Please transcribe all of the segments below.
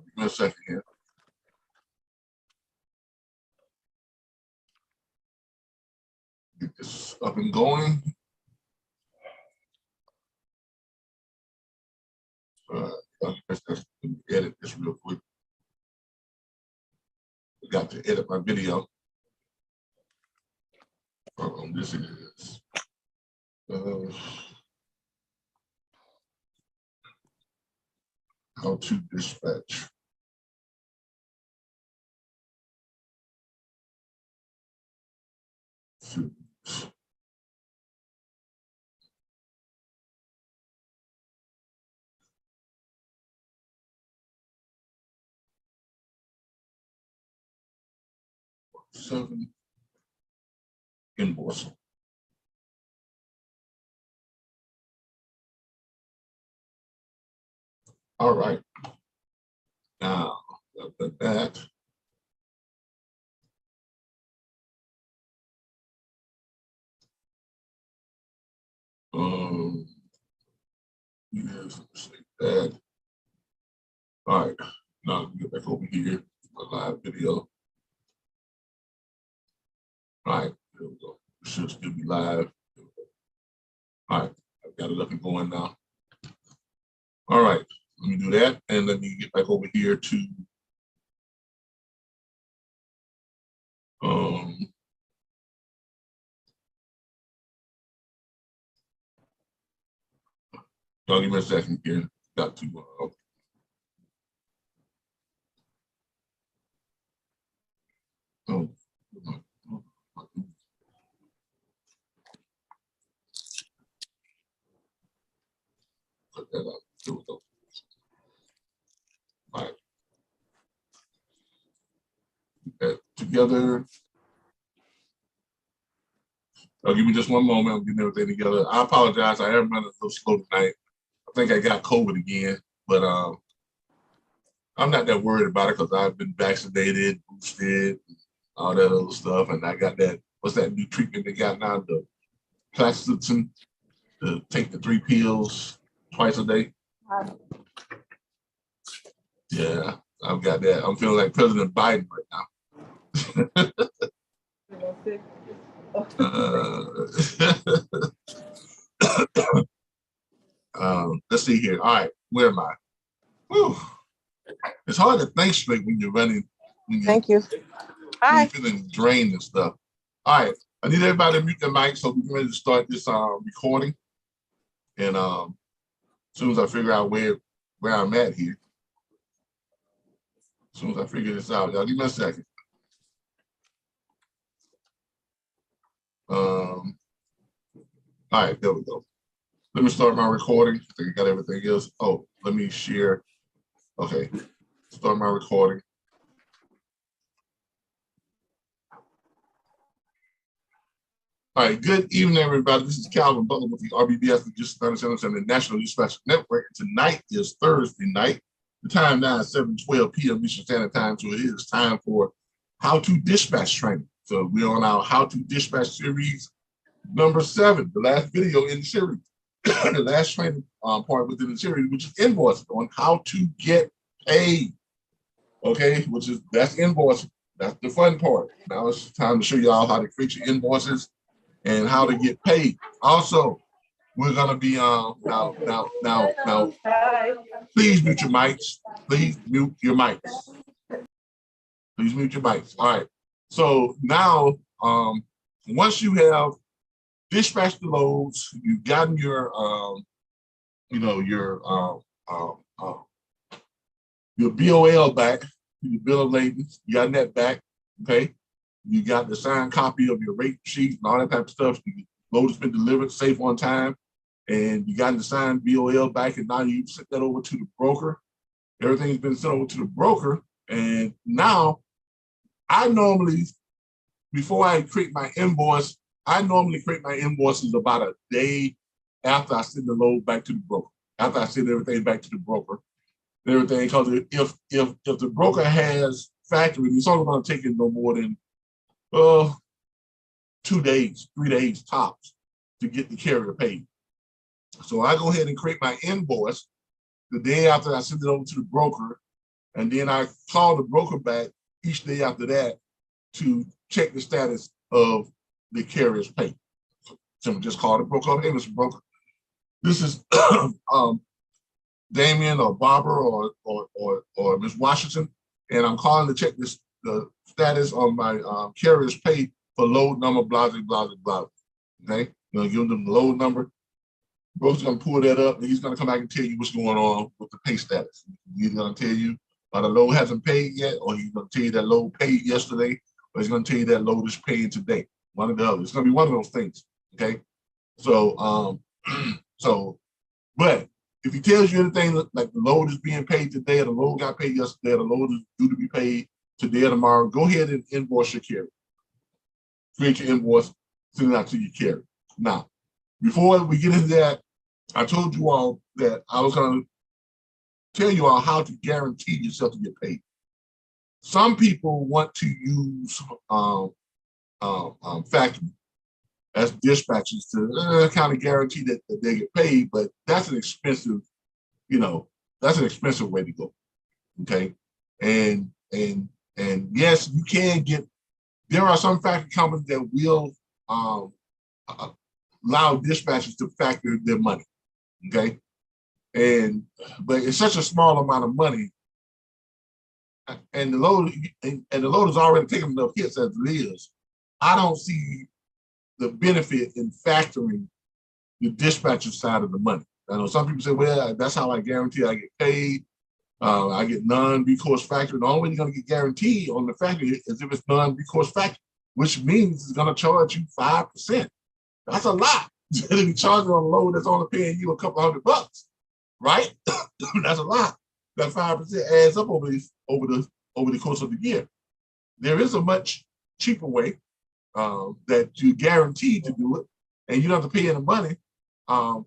Give me a second here. Get this up and going. Let's edit this real quick. I got to edit my video. This is how to dispatch. Seven invoicing. All right. Now, after that, yes, let's take that. All right. Now get back over here, my live video. All right, there we go. It should still be live. All right, I've got it up and going now. All right, let me do that, and let me get back over here to give me a second here. Got to put that up. There we go. All right. Put that together. Give me just one moment. I'm getting everything together. I apologize. I am running a little slow tonight. I think I got COVID again, but I'm not that worried about it because I've been vaccinated, boosted, all that other stuff, and I got that. What's that new treatment they got now? The Plaxentin, to take the 3 pills twice a day. Yeah, I've got that. I'm feeling like President Biden right now. Let's see here. All right, where am I? Whew. It's hard to think straight when you're running. Thank you. Hi. You're feeling drained and stuff. All right, I need everybody to mute their mic so we can ready to start this recording. And as soon as I figure out where I'm at here, as soon as I figure this out, y'all give me a second. All right, there we go. Let me start my recording. I think I got everything else. Oh, let me share. Okay, start my recording. All right, good evening, everybody. This is Calvin Butler with the RBBS, the National Dispatch Network. Tonight is Thursday night. The time now is 7:12 p.m. Eastern Standard Time, so it is time for How to Dispatch training. So we're on our How to Dispatch series number 7, the last video in the series, the last training part within the series, which is invoicing, on how to get paid. Okay, that's invoicing. That's the fun part. Now it's time to show y'all how to create your invoices and how to get paid. Also, we're gonna be now. Please mute your mics. Please mute your mics. Please mute your mics. All right. So now, once you have dispatched the loads, you've gotten your, your BOL back, your bill of lading, you got that back. Okay. You got the signed copy of your rate sheet and all that type of stuff. The load has been delivered safe on time, and you got the signed BOL back, and now you sent that over to the broker. Everything's been sent over to the broker, and now I normally, before I create my invoice, I normally create my invoices about a day after I send the load back to the broker. After I send everything back to the broker, everything, because if the broker has factory, it's only going to take it no more than 2 days, 3 days tops to get the carrier paid. So I go ahead and create my invoice the day after I send it over to the broker, And then I call the broker back each day after that to check the status of the carrier's pay. So just call the broker up. Hey, Mr. Broker, this is Damien or Barbara or Ms. Washington, and I'm calling to check the status of my carrier's pay for load number, blah, blah, blah, blah. Okay, I'm gonna give them the load number. Broker's gonna pull that up, and he's gonna come back and tell you what's going on with the pay status. He's gonna tell you the load hasn't paid yet, or he's gonna tell you that load paid yesterday, or he's gonna tell you that load is paying today. One or the other. It's gonna be one of those things. Okay, so but if he tells you anything like the load is being paid today, or the load got paid yesterday, or the load is due to be paid today or tomorrow, go ahead and invoice your carrier. Create your invoice, send it out to your carrier. Now, before we get into that, I told you all that I was going to tell you all how to guarantee yourself to get paid. Some people want to use factory as dispatches to kind of guarantee that they get paid, but that's an expensive, that's an expensive way to go. Okay, and yes, you can get. There are some factory companies that will allow dispatchers to factor their money. Okay, but it's such a small amount of money, and the load is already taking enough hits as it is. I don't see the benefit in factoring the dispatcher side of the money. I know some people say, well, that's how I guarantee I get paid. I get non-recourse factoring. The only way you're going to get guaranteed on the factory is if it's non-recourse factoring, which means it's going to charge you 5%. That's a lot. To be charging on a load that's only paying you a couple $100, right? That's a lot. That 5% adds up over the course of the year. There is a much cheaper way that you guaranteed to do it, and you don't have to pay any money.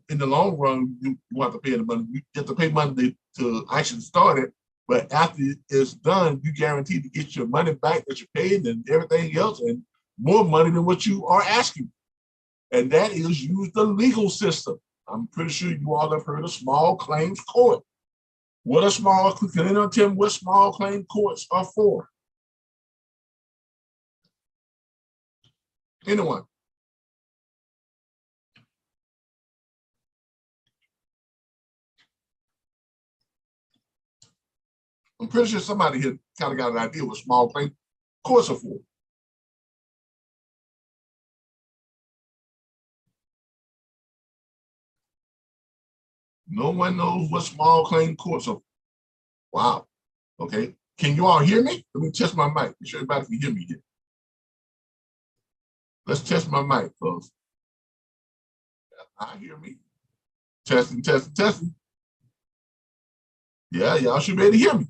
In the long run, you have to pay the money. You have to pay money to actually start it, but after it's done, you guaranteed to get your money back that you paid and everything else, and more money than what you are asking. And that is use the legal system. I'm pretty sure you all have heard of small claims court. Can anyone tell me what small claim courts are for? Anyone? I'm pretty sure somebody here kind of got an idea what small claim courts are for. No one knows what small claim courts are for. Wow. Okay. Can you all hear me? Let me test my mic. Make sure everybody can hear me here. Let's test my mic, folks. I hear me. Testing, testing, testing. Yeah, y'all should be able to hear me.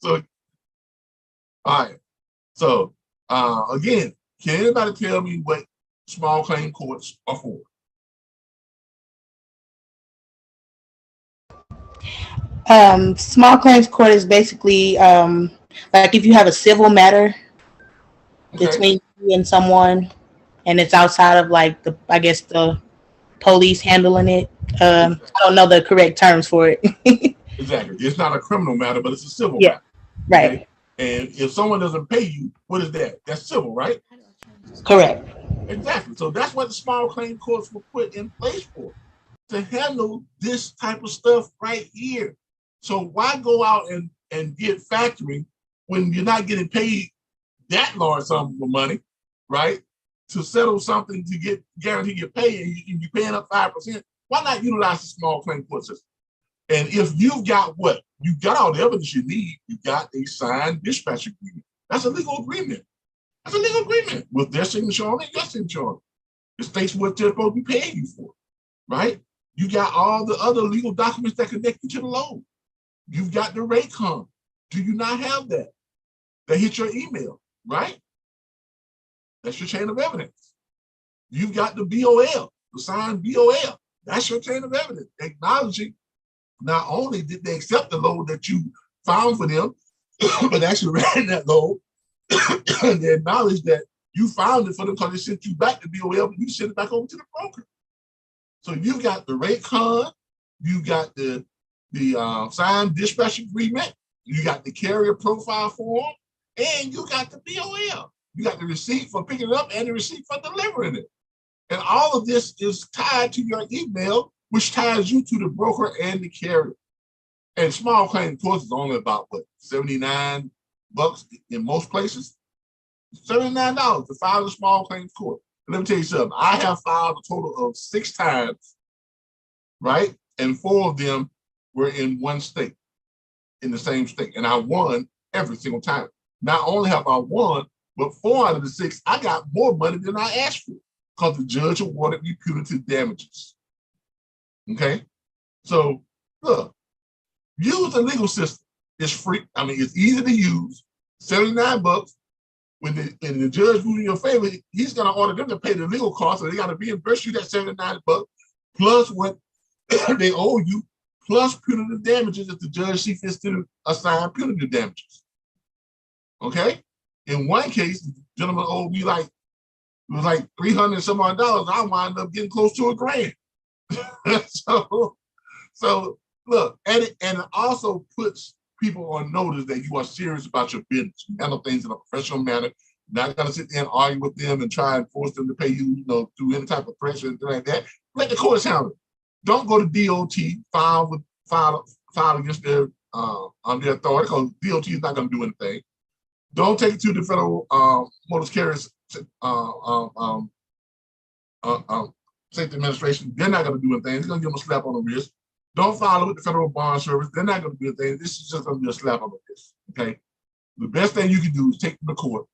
So, all right. So, again, can anybody tell me what small claim courts are for? Small claims court is basically like if you have a civil matter between you and someone, and it's outside of like the police handling it. I don't know the correct terms for it. Exactly. It's not a criminal matter, but it's a civil Yeah, matter. right. Okay? And if someone doesn't pay you, what is that? That's civil, right? Correct. Exactly. So that's what the small claim courts were put in place for, to handle this type of stuff right here. So why go out and get factoring when you're not getting paid that large sum of money, right? To settle something to get guaranteed your pay, and you're paying up 5%. Why not utilize the small claim court system? And if you've got what? You've got all the evidence you need. You've got a signed dispatch agreement. That's a legal agreement. That's a legal agreement with their signature on it, your signature on it. It states what they're supposed to be paying you for, right? You got all the other legal documents that connect you to the loan. You've got the rate con. Do you not have that? That hit your email, right? That's your chain of evidence. You've got the BOL, the signed BOL. That's your chain of evidence, acknowledging not only did they accept the load that you found for them, but actually ran that load, and they acknowledge that you found it for them because they sent you back the BOL, but you sent it back over to the broker. So you've got the rate con, you've got the the signed dispatch agreement, you got the carrier profile form, and you got the BOL. You got the receipt for picking it up and the receipt for delivering it. And all of this is tied to your email, which ties you to the broker and the carrier. And small claim course is only about what, $79 in most places. $79 to file a small claims court. And let me tell you something. I have filed a total of 6 times, right? And 4 of them were in one state, in the same state. And I won every single time. Not only have I won, but 4 out of the 6, I got more money than I asked for because the judge awarded me punitive damages. Okay? So, look, use the legal system. It's free. I mean, it's easy to use. $79. When the judge rules in your favor, he's going to order them to pay the legal costs, so they got to reimburse you that $79 plus what they owe you, plus punitive damages if the judge sees fit to assign punitive damages. Okay? In one case, the gentleman owed me like, it was like $300 some odd. I wound up getting close to $1,000. so look, and it also puts people on notice that you are serious about your business. You handle things in a professional manner. You're not going to sit there and argue with them and try and force them to pay you, through any type of pressure and things like that. Let the courts handle it. Don't go to DOT, file against their authority, because DOT is not going to do anything. Don't take it to the Federal Motor Carriers Safety Administration. They're not going to do anything. They're going to give them a slap on the wrist. Don't follow with the Federal Bond Service. They're not going to do anything. This is just going to be a slap on the wrist. Okay. The best thing you can do is take them to court,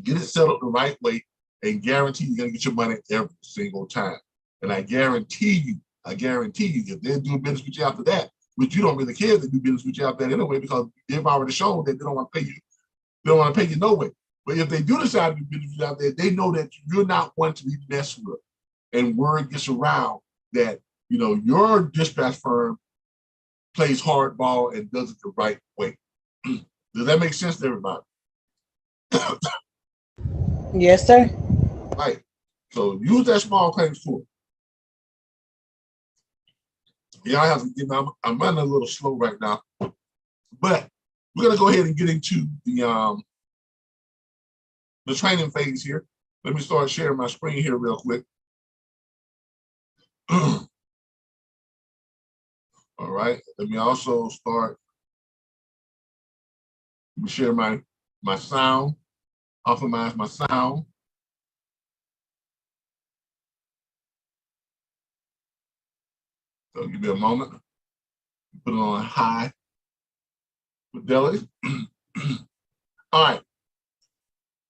get it settled the right way, and guarantee you're going to get your money every single time. And I guarantee you, if they're doing business with you after that, which you don't really care if they do business with you after that anyway, because they've already shown that they don't want to pay you. They don't want to pay you no way. But if they do decide to do business with you out there, they know that you're not one to be messed with. And word gets around that, your dispatch firm plays hardball and does it the right way. Does that make sense to everybody? Yes, sir. Right. So use that small claims court. Yeah, I have to get. I'm running a little slow right now, but we're gonna go ahead and get into the training phase here. Let me start sharing my screen here real quick. All right. Let me also start. Let me share my sound. Optimize my sound. So give me a moment. Put it on high fidelity. All right.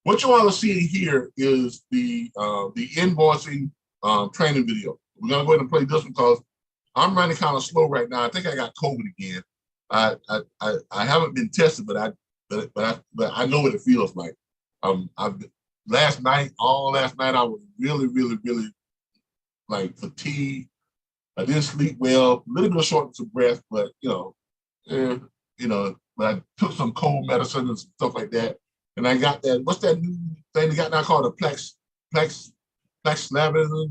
What you all are seeing here is the invoicing training video. We're gonna go ahead and play this one because I'm running kind of slow right now. I think I got COVID again. I haven't been tested, but I know what it feels like. Last night I was really, really, really like fatigued. I didn't sleep well, a little bit of shortness of breath, but but I took some cold medicine and stuff like that. And I got that, what's that new thing they got now called a Paxlovid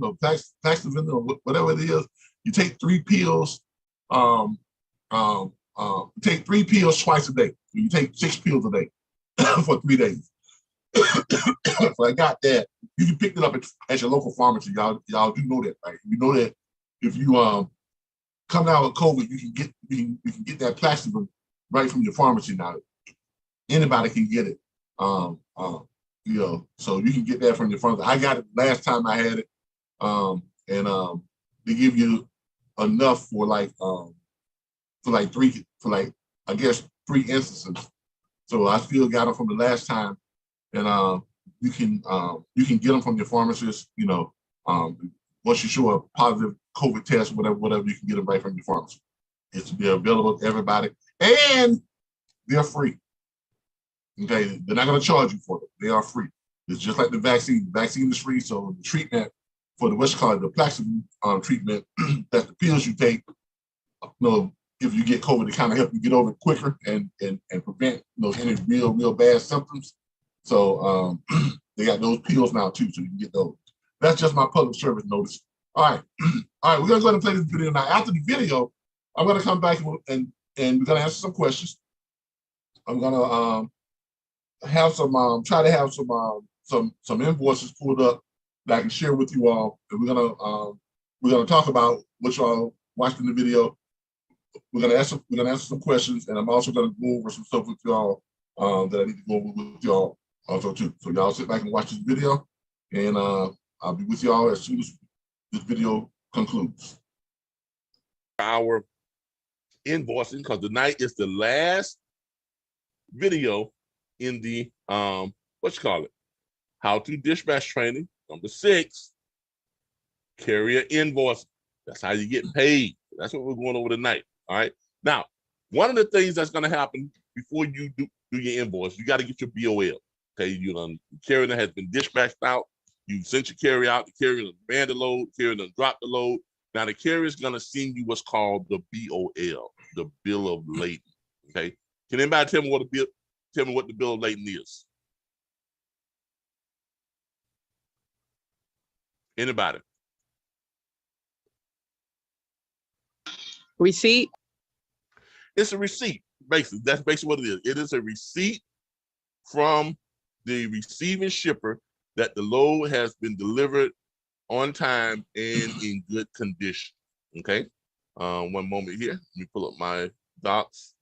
or Paxlovid or whatever it is. You take 3 pills, take 3 pills twice a day. You take 6 pills a day for 3 days. So I got that. You can pick it up at your local pharmacy. Y'all do know that, right? You know that if you come down with COVID, you can get that Paxlovid right from your pharmacy now. Anybody can get it. So you can get that from your pharmacy. I got it last time I had it, and they give you enough for like 3 instances. So I still got them from the last time, and you can get them from your pharmacist. Once you show a positive COVID test, whatever, you can get them right from your pharmacy. They're available to everybody, and they're free. Okay, they're not going to charge you for it. They are free. It's just like the vaccine. The vaccine is free, so the treatment for the the Paxlovid treatment, that's the pills you take. If you get COVID, to kind of help you get over it quicker and prevent any real bad symptoms. So they got those pills now too, so you can get those. That's just my public service notice. All right, we're gonna go ahead and play this video now. After the video, I'm going to come back and we're going to answer some questions. I'm going to have some try to have some invoices pulled up that I can share with you all, and we're gonna talk about what y'all watched in the video. We're gonna answer some questions, and I'm also gonna go over some stuff with y'all that I need to go over with y'all also too. So y'all sit back and watch this video, and I'll be with y'all as soon as this video concludes. Our invoicing, because tonight is the last video in the how to dispatch training, number 6, carrier invoice. That's how you get paid. That's what we're going over tonight. All right. Now, one of the things that's going to happen before you do your invoice, you got to get your BOL. Okay, carrier has been dispatched out. You sent your carrier out. The carrier done ran the load. The carrier done dropped the load. Now the carrier is going to send you what's called the BOL, the bill of lading. Okay. Can anybody tell me what the bill of lading is? Anybody? Receipt? It's a receipt, basically. That's basically what it is. It is a receipt from the receiving shipper that the load has been delivered on time and in good condition. Okay. One moment here. Let me pull up my docs.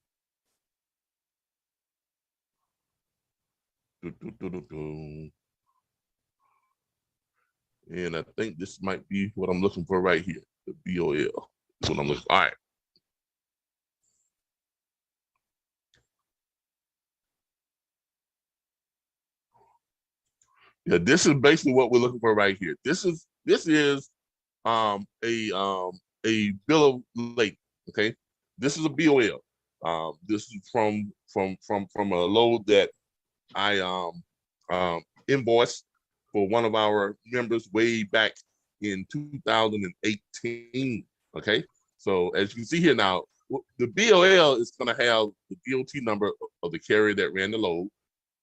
And I think this might be what I'm looking for right here. The BOL. That's what I'm looking for. All right. Yeah, this is basically what we're looking for right here. This is a bill of lading. Okay, this is a BOL. This is from a load that I invoiced for one of our members way back in 2018. Okay, so as you can see here now, the BOL is going to have the DOT number of the carrier that ran the load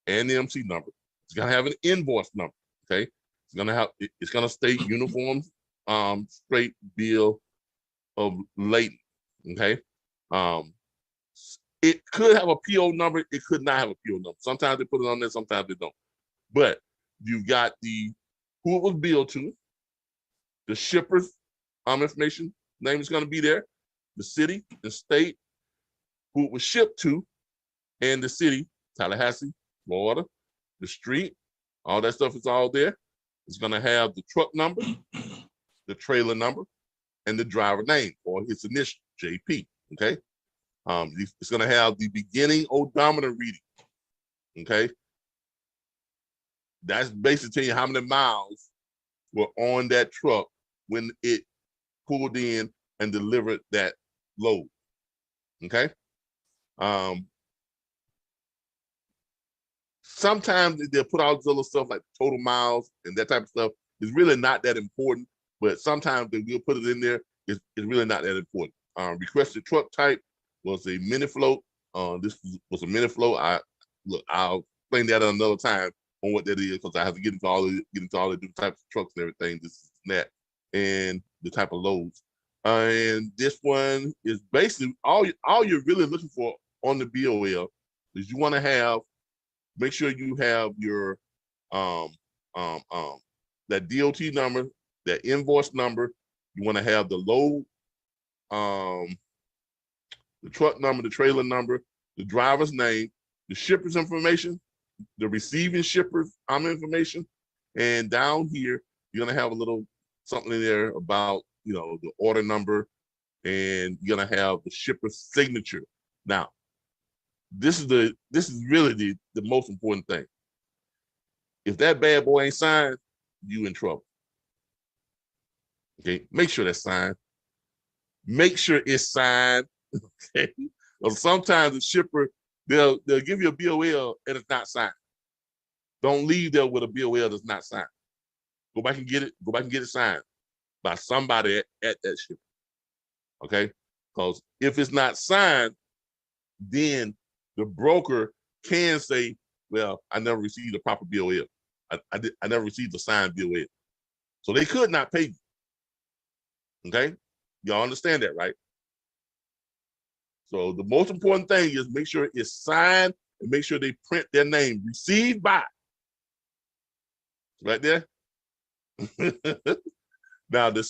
and the MC number. It's gonna have an invoice number. Okay, it's gonna state uniform straight bill of lading. Okay, it could have a PO number. It could not have a PO number. Sometimes they put it on there. Sometimes they don't. But you've got who it was billed to, the shipper's information name is gonna be there, the city, the state, who it was shipped to, and the city, Tallahassee, Florida. The street, all that stuff is all there. It's going to have the truck number, the trailer number, and the driver name or his initial, JP. Okay. It's going to have the beginning odometer reading. Okay. That's basically telling you how many miles were on that truck when it pulled in and delivered that load. Okay. Sometimes they'll put all this other stuff like total miles and that type of stuff. It's really not that important, but sometimes they will put it in there. It's really not that important. Requested truck type was a mini float. This was a mini float. I'll explain that another time on what that is because I have to get into all the different types of trucks and everything. This and that, and the type of loads. And this one is basically all you're really looking for on the BOL is you want to have. Make sure you have your that DOT number, that invoice number. You want to have the load, the truck number, the trailer number, the driver's name, the shipper's information, the receiving shipper's information, and down here you're gonna have a little something in there about the order number, and you're gonna have the shipper's signature. Now, this is really the most important thing. If that bad boy ain't signed, you in trouble. Okay, make sure that's signed. Make sure it's signed. Okay, well, sometimes the shipper they'll give you a BOL and it's not signed. Don't leave there with a BOL that's not signed. Go back and get it. Go back and get it signed by somebody at that shipper. Okay, because if it's not signed, then the broker can say, well, I never received a proper BOL. I never received a signed BOL. So they could not pay you. Okay? Y'all understand that, right? So the most important thing is make sure it's signed and make sure they print their name. Received by. Right there. Now the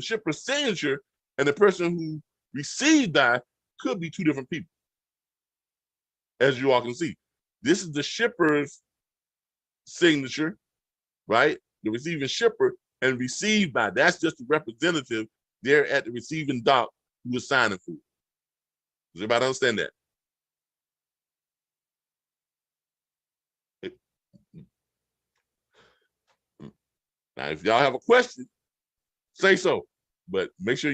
shipper's signature and the person who received that could be two different people. As you all can see, this is the shipper's signature, right? The receiving shipper, and received by, that's just the representative there at the receiving dock who is signing for it. Does everybody understand that? Now, if y'all have a question, say so. But make sure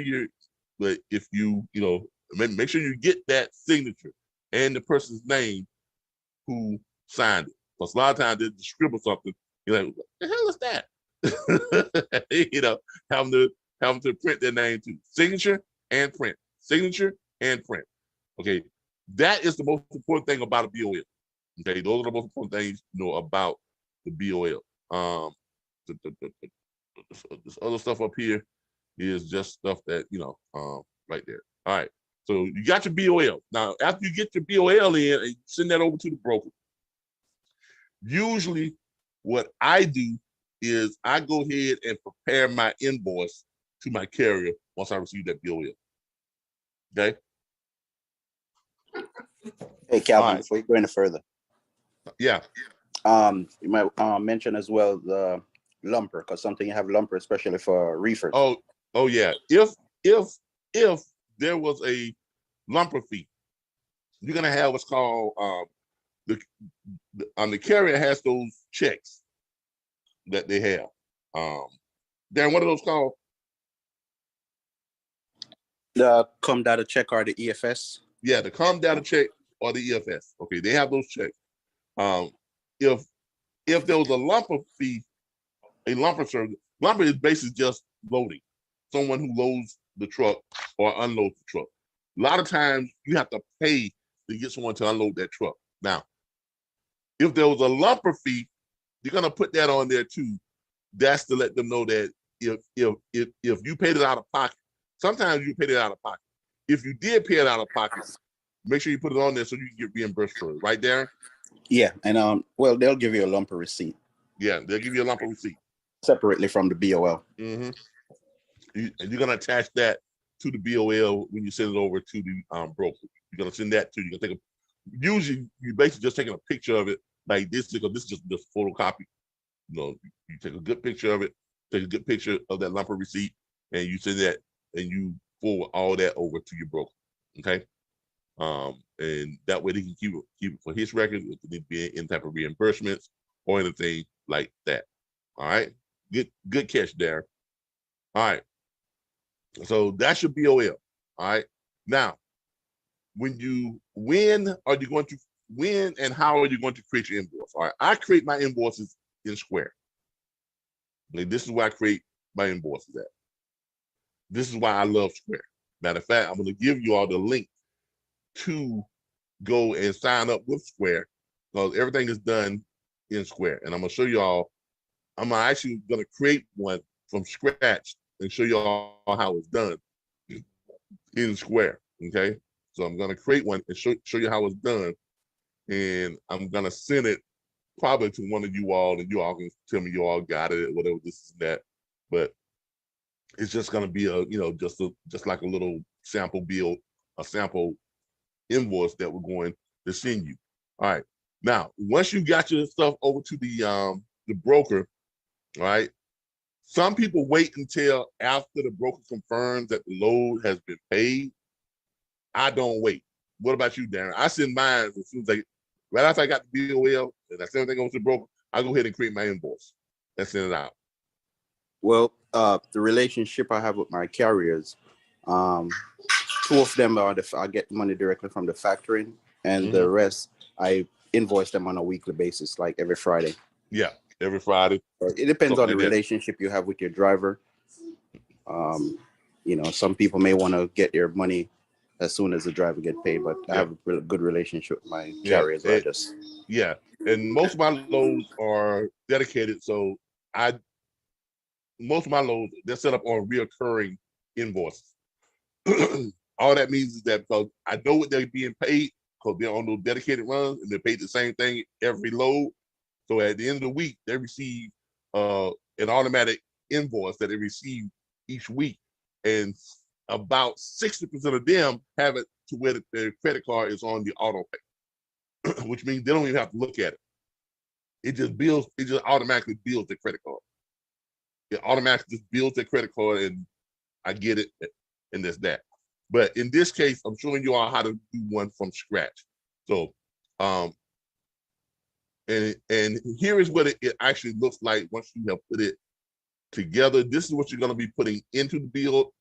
but if you know, make sure you get that signature and the person's name who signed it. Because a lot of times they just scribble something. You're like, what the hell is that? You know, have them to print their name too. Signature and print. Signature and print. Okay, that is the most important thing about a BOL. Okay, those are the most important things you know about the BOL. This other stuff up here is just stuff that you know, right there. All right, so you got your BOL. Now, after you get your BOL in and send that over to the broker, usually what I do is I go ahead and prepare my invoice to my carrier once I receive that BOL. Okay. Hey, Calvin, right. Before you go any further. Yeah. You might mention as well the lumper, because something you have lumper, especially for reefers. Oh yeah. If there was a lumper fee, you're gonna have what's called the carrier has those checks that they have. Darren, what are those called? The come data check or the EFS. Yeah, the come data check or the EFS. Okay, they have those checks. If there was a lumper fee, a lumper service, lumper is basically just loading. Someone who loads the truck or unloads the truck. A lot of times you have to pay to get someone to unload that truck. Now, if there was a lumper fee, you're gonna put that on there too. That's to let them know that if you paid it out of pocket, sometimes you paid it out of pocket. If you did pay it out of pocket, make sure you put it on there so you can get reimbursed for it. Right, Darren? Yeah, and well, they'll give you a lumper receipt. Yeah, they'll give you a lumper receipt Separately from the BOL. Mm-hmm. And you're gonna attach that to the BOL when you send it over to the broker. You're gonna send that to you. You're gonna take usually you basically just taking a picture of it like this, because this is just photocopy. You know, you take a good picture of it, take a good picture of that lumper receipt, and you send that and you forward all that over to your broker. Okay. And that way they can keep it for his records if there need to be any type of reimbursements or anything like that. All right. Good catch there. All right. So that's your BOL. All right. Now, when and how are you going to create your invoice? All right. I create my invoices in Square. Okay, this is where I create my invoices at. This is why I love Square. Matter of fact, I'm going to give you all the link to go and sign up with Square, because everything is done in Square. And I'm going to show you all, I'm actually going to create one from scratch and show you all how it's done in Square. Okay. So I'm going to create one and show you how it's done. And I'm going to send it probably to one of you all, and you all can tell me you all got it, whatever this and that. But it's just going to be just like a little sample bill, a sample invoice that we're going to send you. All right. Now, once you got your stuff over to the broker, all right, some people wait until after the broker confirms that the load has been paid. I don't wait. What about you, Darren? I send mine as soon as right after I got the BOL and I send everything over to the broker, I go ahead and create my invoice and send it out. Well, the relationship I have with my carriers, two of them I get money directly from the factory, and the rest I invoice them on a weekly basis, like every Friday. Yeah, every Friday. It depends on the relationship you have with your driver. Some people may want to get their money as soon as the driver get paid, but I have a good relationship with my carriers. And most of my loads are dedicated, so most of my loads, they're set up on reoccurring invoices. all that means is that because I know what they're being paid because they're on those dedicated runs and they're paid the same thing every load. So at the end of the week, they receive an automatic invoice that they receive each week. And about 60% of them have it to where their credit card is on the auto pay, which means they don't even have to look at it. It just automatically bills their credit card. It automatically just bills their credit card, and I get it, and that's that. But in this case, I'm showing you all how to do one from scratch. So, and here is what it actually looks like once you have put it together. This is what you're going to be putting into the bill,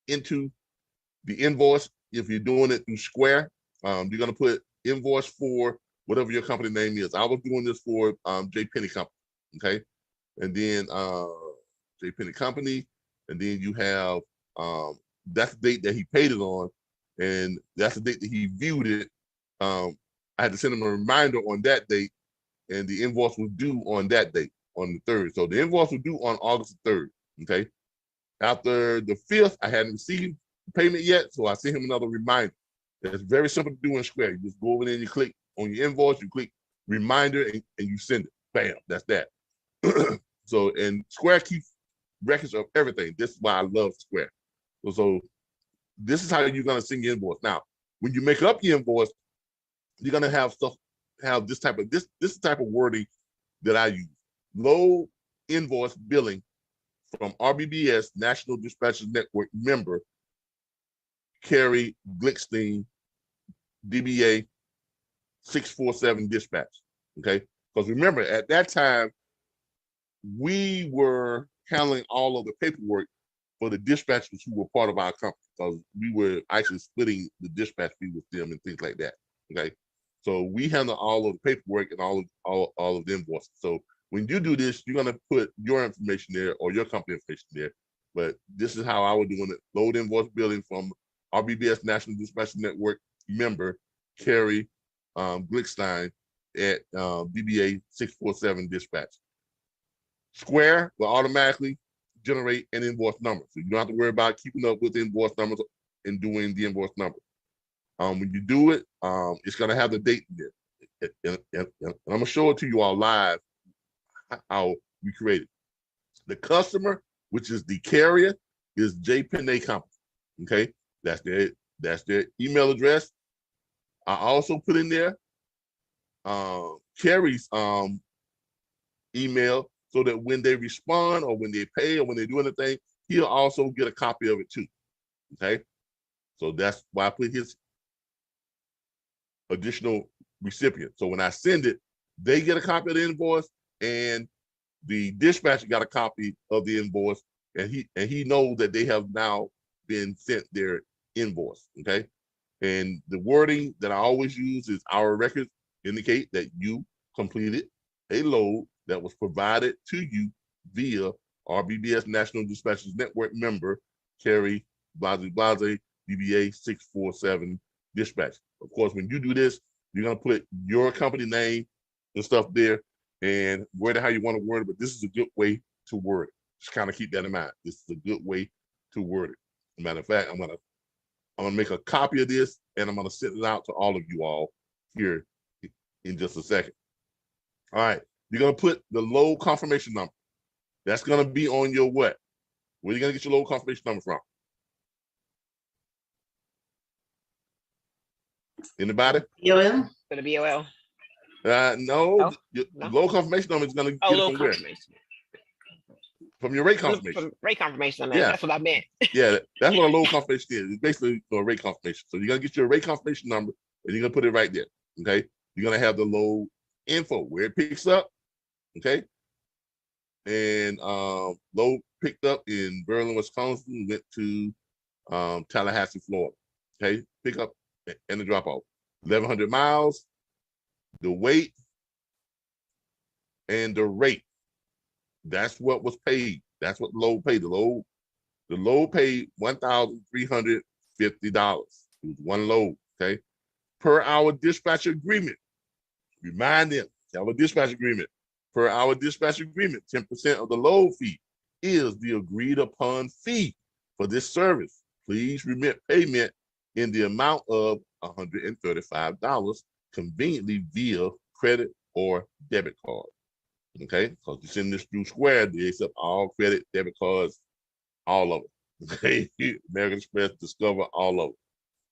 into the invoice. If you're doing it through Square, you're going to put invoice for whatever your company name is. I was doing this for J. Penny Company, okay? And then J. Penny Company, and then you have that's the date that he paid it on, and that's the date that he viewed it. I had to send him a reminder on that date, and the invoice was due on that date, on the 3rd. So the invoice was due on August 3rd, okay? After the 5th, I hadn't received the payment yet, so I sent him another reminder. It's very simple to do in Square. You just go over there and you click on your invoice, you click reminder, and you send it. Bam, that's that. So, and Square keeps records of everything. This is why I love Square. So this is how you're gonna send your invoice. Now, when you make up your invoice, you're gonna have this type of wording that I use. Low invoice billing from RBBS, National Dispatchers Network member, Kerry Glickstein, DBA 647 dispatch, okay? Because remember, at that time, we were handling all of the paperwork for the dispatchers who were part of our company, because we were actually splitting the dispatch fee with them and things like that, okay? So we handle all of the paperwork and all of the invoices. So when you do this, you're gonna put your information there or your company information there. But this is how I was doing it. Load invoice billing from RBBS National Dispatch Network member, Kerry Glickstein at DBA 647 dispatch. Square will automatically generate an invoice number. So you don't have to worry about keeping up with invoice numbers and doing the invoice number. When you do it, it's gonna have the date in there. And I'm gonna show it to you all live how we created. The customer, which is the carrier, is J. Penny Company. Okay, that's their email address. I also put in there Kerry's email, so that when they respond or when they pay or when they do anything, he'll also get a copy of it too. Okay, so that's why I put his additional recipient. So when I send it, they get a copy of the invoice, and the dispatcher got a copy of the invoice, and he knows that they have now been sent their invoice. Okay, and the wording that I always use is our records indicate that you completed a load that was provided to you via RBBS National Dispatchers Network member, Kerry Blase DBA 647 dispatch. Of course, when you do this, you're gonna put your company name and stuff there and word it how you want to word it, but this is a good way to word it. Just kind of keep that in mind. This is a good way to word it. As a matter of fact, I'm gonna make a copy of this and I'm gonna send it out to all of you all here in just a second. All right, you're gonna put the load confirmation number. That's gonna be on your what? Where are you gonna get your load confirmation number from? Anybody? BOL? For the BOL. No, Oh, your no? load confirmation number is gonna get it load from where? confirmation. From your rate confirmation. From rate confirmation. Yeah. That's what I meant. Yeah, that's what a load confirmation is. It's basically a rate confirmation. So you're gonna get your rate confirmation number and you're gonna put it right there. Okay. You're gonna have the load info where it picks up. Okay. And load picked up in Berlin, Wisconsin, went to Tallahassee, Florida. Okay, pick up and the drop off. 1,100 miles, the weight, and the rate. That's what was paid. That's what the load paid. The load paid $1,350. It was one load. Okay, per our dispatch agreement. Remind them, our dispatch agreement. Per our dispatch agreement, 10% of the load fee is the agreed upon fee for this service. Please remit payment in the amount of $135 conveniently via credit or debit card. Okay, because you send this through Square, they accept all credit, debit cards, all of it. Okay, American Express, Discover, all of it.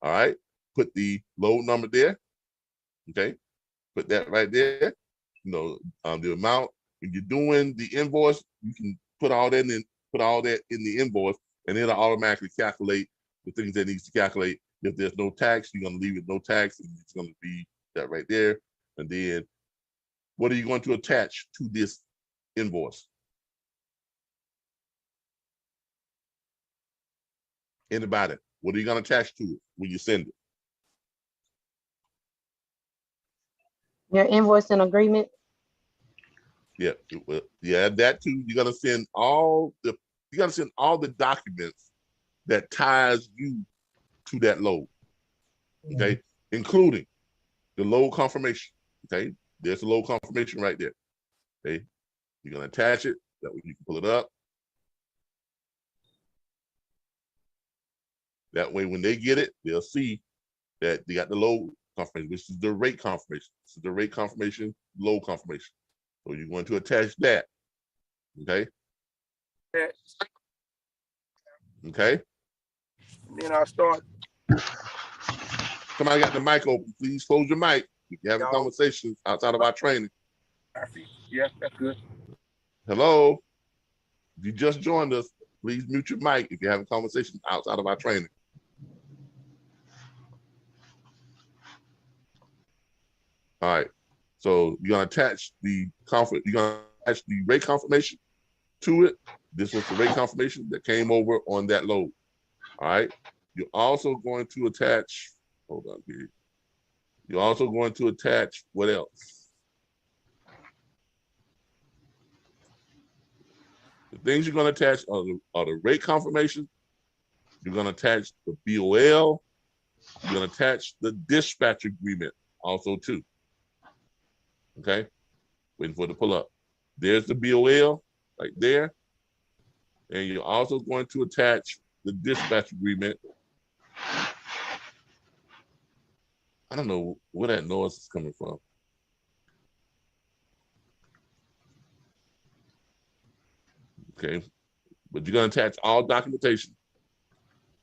All right, put the load number there. Okay, put that right there. The amount. When you're doing the invoice, you can put all that in the invoice, and it'll automatically calculate the things that needs to calculate. If there's no tax, you're gonna leave it no tax, and it's gonna be that right there. And then, what are you going to attach to this invoice? Anybody? What are you going to attach to it when you send it? Your invoice and agreement. Yeah, that too. You're gonna send all the documents that ties you to that load. Okay, including the load confirmation. Okay, there's the load confirmation right there. Okay, you're gonna attach it. That way you can pull it up. That way, when they get it, they'll see that they got the load confirmation. This is the rate confirmation. This is the rate confirmation, load confirmation. So you're going to attach that. Okay. Okay. Then I'll start. Somebody got the mic open. Please close your mic if you're having conversations outside of our training. Yeah, that's good. Hello. If you just joined us, please mute your mic if you're having conversations outside of our training. All right. So you're gonna attach the rate confirmation to it. This was the rate confirmation that came over on that load. All right. You're also going to attach, hold on here. You're also going to attach what else? The things you're going to attach are the rate confirmation. You're going to attach the BOL. You're going to attach the dispatch agreement also too. Okay, waiting for it to pull up. There's the BOL right there. And you're also going to attach the dispatch agreement. I don't know where that noise is coming from. Okay, but you're going to attach all documentation.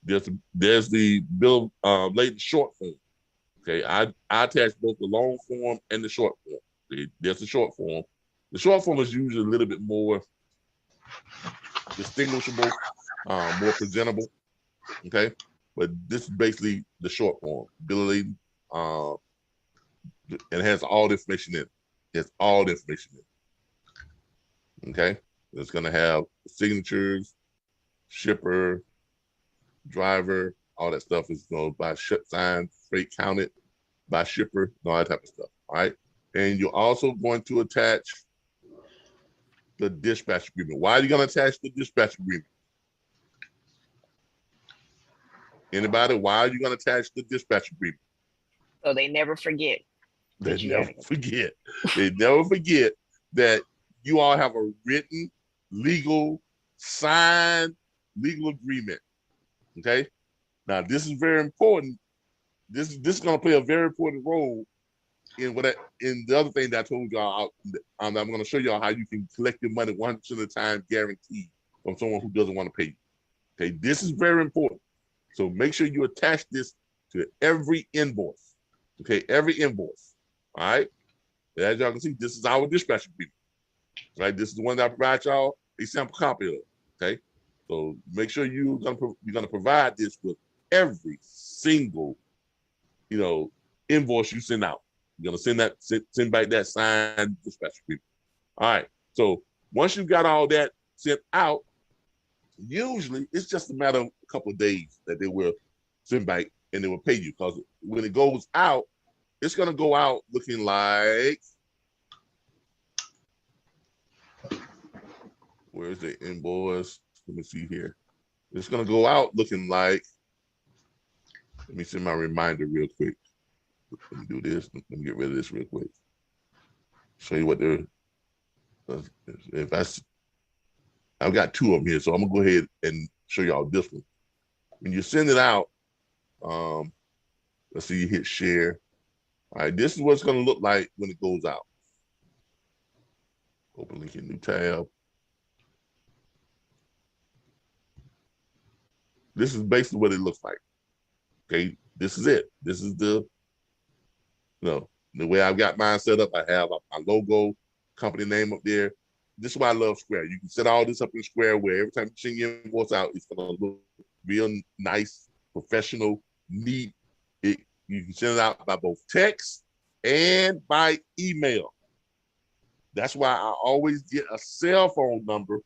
There's the bill of lading short form. Okay, I attach both the long form and the short form. There's the short form. The short form is usually a little bit more distinguishable, more presentable. Okay, but this is basically the short form. Bill of lading, and it has all the information in it. It's all the information in it. Okay, it's gonna have signatures, shipper, driver, all that stuff is going by ship sign, freight counted, by shipper, all that type of stuff. All right. And you're also going to attach the dispatch agreement. Why are you going to attach the dispatch agreement? Anybody? Why are you going to attach the dispatch agreement? So they never forget. They never forget. They never forget that you all have a written, legal, signed legal agreement. Okay. Now this is very important. This is going to play a very important role in the other thing that I told y'all. I'm going to show y'all how you can collect your money 100% of the time, guaranteed, from someone who doesn't want to pay you. Okay, this is very important. So make sure you attach this to every invoice. Okay, every invoice. All right. As y'all can see, this is our dispatch agreement. Right, this is the one that I provide y'all a sample copy of. Okay, so make sure you're gonna provide this with every single, invoice you send out. You're gonna send back that signed dispatch agreement. All right. So once you got all that sent out, usually it's just a matter of a couple of days that they will send back and they will pay you. Because when it goes out, it's gonna go out looking like, where's the invoice? Let me see here. It's gonna go out looking like, let me send my reminder real quick. Let me do this. Let me get rid of this real quick. Show you what they're. I've got two of them here, so I'm gonna go ahead and show y'all this one. when you send it out, let's see, you hit share. All right, this is what it's going to look like when it goes out. Open link in new tab. This is basically what it looks like. Okay, this is it. This is the, the way I've got mine set up. I have my logo, company name up there. This is why I love Square. You can set all this up in Square where every time you send your invoice out, it's going to look real nice, professional, neat. You can send it out by both text and by email. That's why I always get a cell phone number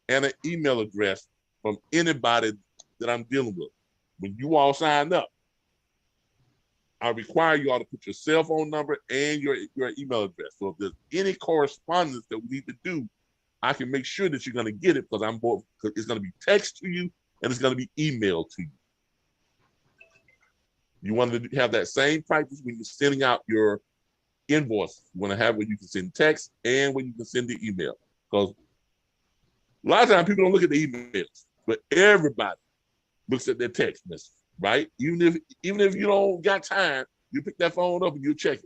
and an email address from anybody that I'm dealing with. When you all sign up, I require you all to put your cell phone number and your email address. So if there's any correspondence that we need to do, I can make sure that you're going to get it because it's going to be text to you and it's going to be emailed to you. You want to have that same practice when you're sending out your invoice. You want to have where you can send text and where you can send the email. Because a lot of times people don't look at the emails, but everybody looks at their text message, right? Even if you don't got time, you pick that phone up and you check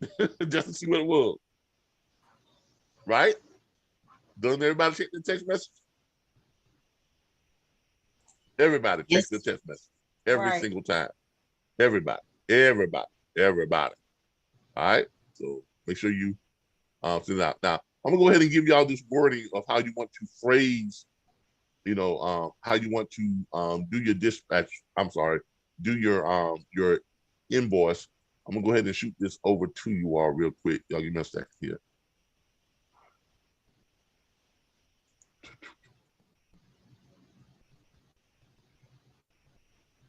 it just to see what it was, right? Doesn't everybody check the text message? Everybody checks the text message every single time. Everybody. All right. So make sure you send it out. Now I'm gonna go ahead and give y'all this wording of how you want to phrase, how you want to do your dispatch. I'm sorry, do your invoice. I'm gonna go ahead and shoot this over to you all real quick. Y'all give me a second here.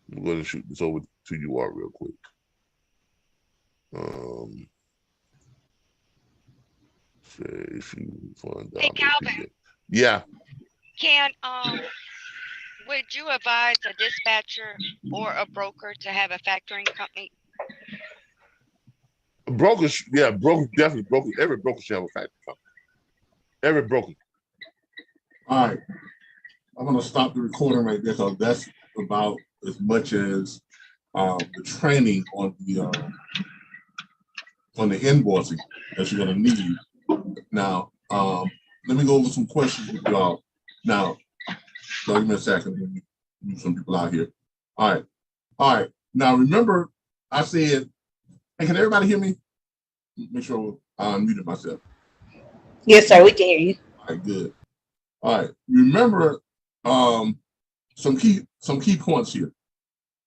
I'm going to shoot this over to you all real quick. Hey, Calvin. Yeah. Would you advise a dispatcher or a broker to have a factoring company? Brokers, yeah, brokers, definitely brokers. Every broker should have a factoring company. Every broker. All right. I'm going to stop the recording right there because that's about as much as the training on the invoicing that you're going to need. Now, let me go over some questions with y'all. Now, give me a second. Let me move some people out here. All right. Now, remember, I said, hey, can everybody hear me? Make sure I unmuted myself. Yes, sir. We can hear you. All right, good. All right. Remember, some key points here.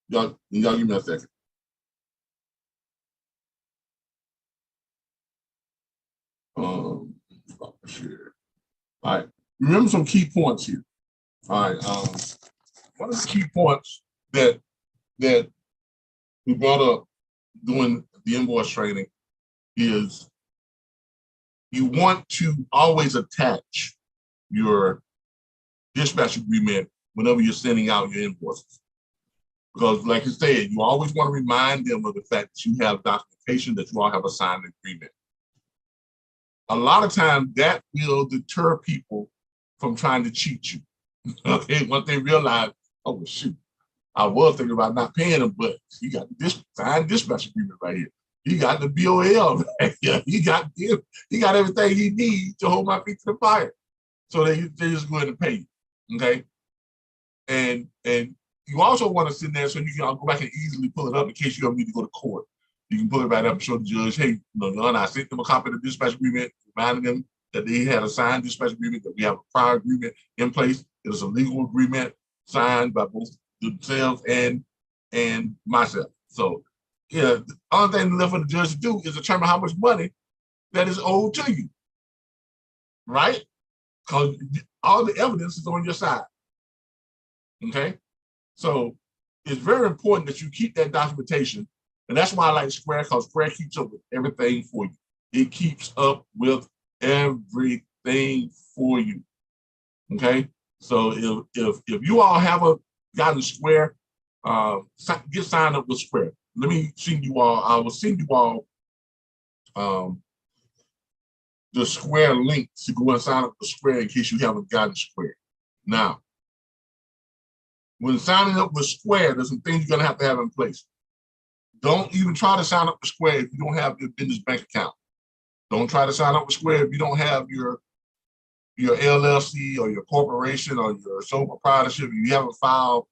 Y'all give me a second. Share. All right. Remember some key points here. All right. One of the key points that we brought up during the invoice training is you want to always attach your dispatch agreement whenever you're sending out your invoices. Because like I said, you always want to remind them of the fact that you have documentation that you all have a signed agreement. A lot of times that will deter people from trying to cheat you. Okay, once they realize, oh well, shoot, I was thinking about not paying them, but you got this signed dispatch agreement right here. He got the BOL right here. He got everything he needs to hold my feet to the fire. So they just go ahead and pay you. Okay. And you also want to sit there so you can go back and easily pull it up in case you ever need to go to court. You can pull it right up and show the judge, hey, I sent them a copy of the dispatch agreement, reminding them that they had a signed dispatch agreement, that we have a prior agreement in place. It is a legal agreement signed by both themselves and myself. So, yeah, the only thing left for the judge to do is determine how much money that is owed to you, right? Because all the evidence is on your side. Okay, so it's very important that you keep that documentation, and that's why I like Square, because Square keeps up with everything for you. It keeps up with everything for you. Okay, so if you all haven't gotten Square, get signed up with Square. Let me send you all. I will send you all the Square link to go and sign up for Square in case you haven't gotten Square. Now, When signing up with Square, there's some things you're gonna have to have in place. Don't even try to sign up with Square if you don't have your business bank account. Don't try to sign up with Square if you don't have your LLC or your corporation or your sole proprietorship. If you haven't filed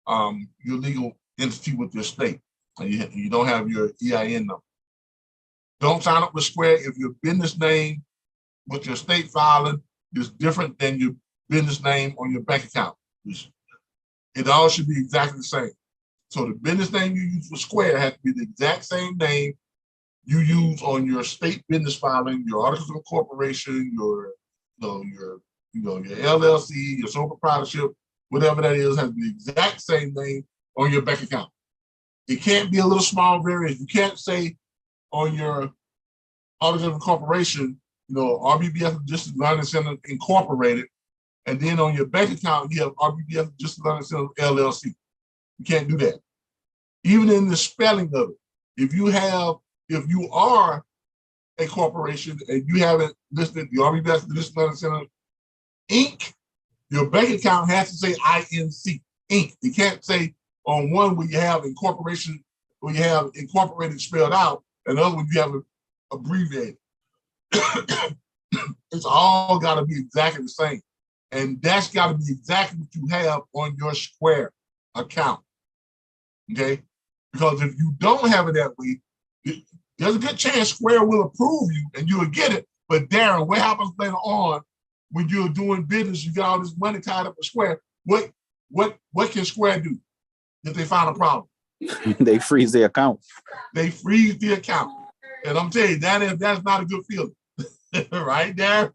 your legal entity with your state and you don't have your EIN number. Don't sign up with Square if your business name with your state filing is different than your business name on your bank account. It all should be exactly the same. So the business name you use for Square has to be the exact same name you use on your state business filing, your articles of incorporation, your LLC, your sole proprietorship, whatever that is, has the exact same name on your bank account. It can't be a little small variance. You can't say on your articles of incorporation, RBBS Logistics Learning Center Incorporated, and then on your bank account you have RBBS Logistics Learning Center LLC. You can't do that. Even in the spelling of it, if you are a corporation and you haven't listed the RBBS Logistics Learning Center Inc., your bank account has to say INC, Inc. You can't say on one where you have incorporation, where you have incorporated spelled out, and the other one you have abbreviated. It's all got to be exactly the same. And that's got to be exactly what you have on your Square account. Okay? Because if you don't have it that way, there's a good chance Square will approve you and you'll get it. But Darren, what happens later on when you're doing business, you got all this money tied up with Square? What can Square do if they find a problem? They freeze the account. They freeze the account. And I'm telling you, that's not a good feeling. Right, Darren?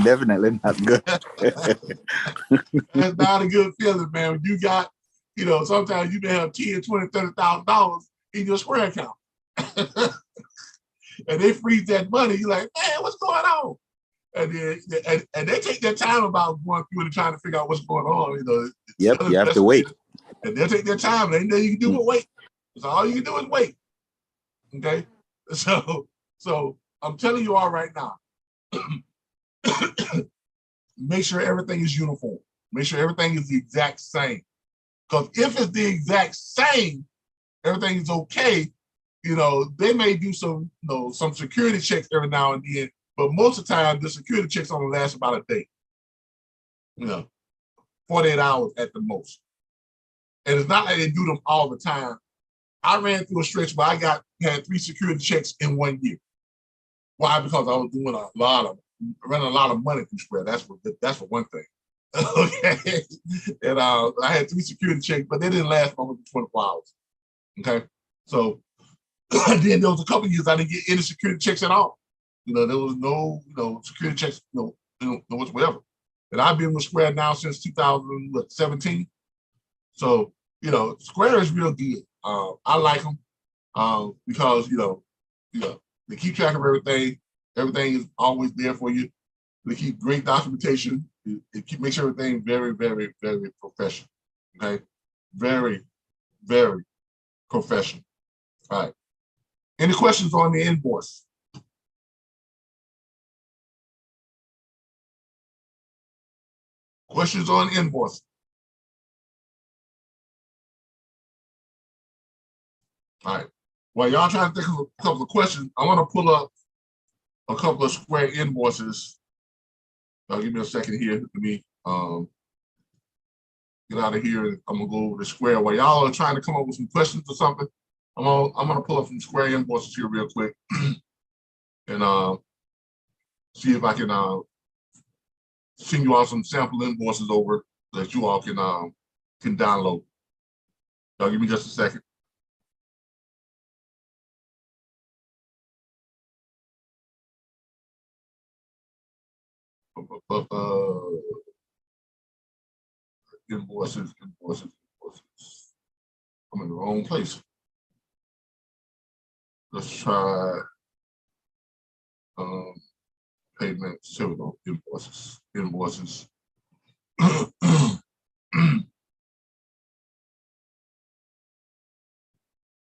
Definitely not good. That's not a good feeling, man. When you got, sometimes you may have $10,000, $20,000, $30,000 in your Square account. And they freeze that money. You're like, man, what's going on? And they take their time about going through and trying to figure out what's going on. Yep, you have to wait. And they'll take their time. And then you can do but wait. So all you can do is wait. Okay? So I'm telling you all right now, make sure everything is uniform. Make sure everything is the exact same. Because if it's the exact same, everything is okay. They may do some security checks every now and then, but most of the time the security checks only last about a day. 48 hours at the most. And it's not like they do them all the time. I ran through a stretch where I had 3 security checks in 1 year. Why? Because I was doing running a lot of money through Square. That's for one thing. Okay. And I had 3 security checks, but they didn't last longer than 24 hours. Okay. So then there was a couple of years I didn't get any security checks at all. There was no, security checks, no whatsoever. And I've been with Square now since 2017. So, Square is real good. I like them because, they keep track of everything. Everything is always there for you. They keep great documentation. It makes everything very, very, very professional. Okay? Very, very professional. All right. Any questions on the invoice? Questions on invoice? All right. While y'all trying to think of a couple of questions, I want to pull up a couple of Square invoices. Give me a second here. Let me get out of here. I'm gonna go over to Square. While y'all are trying to come up with some questions or something, I'm gonna pull up some Square invoices here real quick and see if I can send you all some sample invoices over that you all can download. Y'all give me just a second. Invoices. I'm in the wrong place. Let's try payments. Here we go. Invoices. Let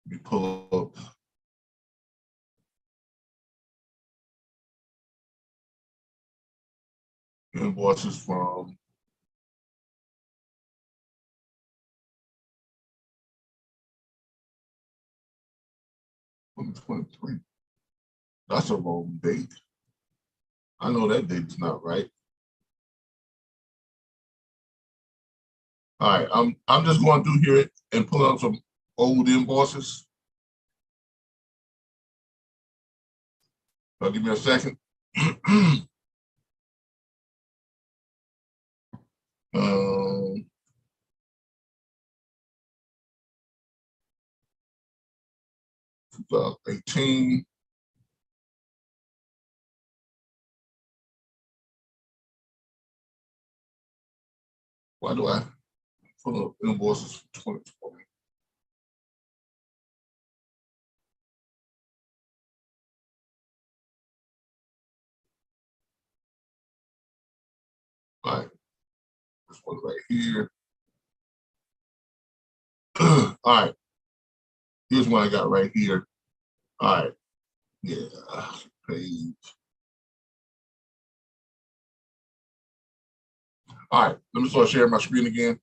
me pull up. Invoices from 2023. That's a wrong date. I know that date is not right. All right, I'm just going through here and pulling up some old invoices. Give me a second. um, 2018. Why do I pull up invoices for 2020? All right, this one right here. All right, here's one I got right here. All right, yeah, page. All right, let me start sharing my screen again.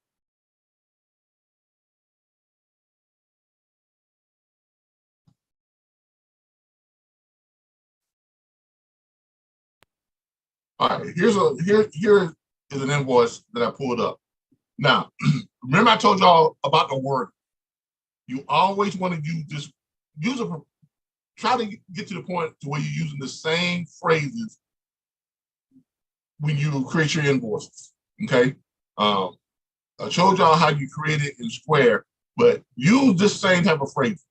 All right, here is an invoice that I pulled up. Now, remember I told y'all about the word. You always want to use this, try to get to the point to where you're using the same phrases when you create your invoices, okay? I showed y'all how you create it in Square, but use this same type of phrase.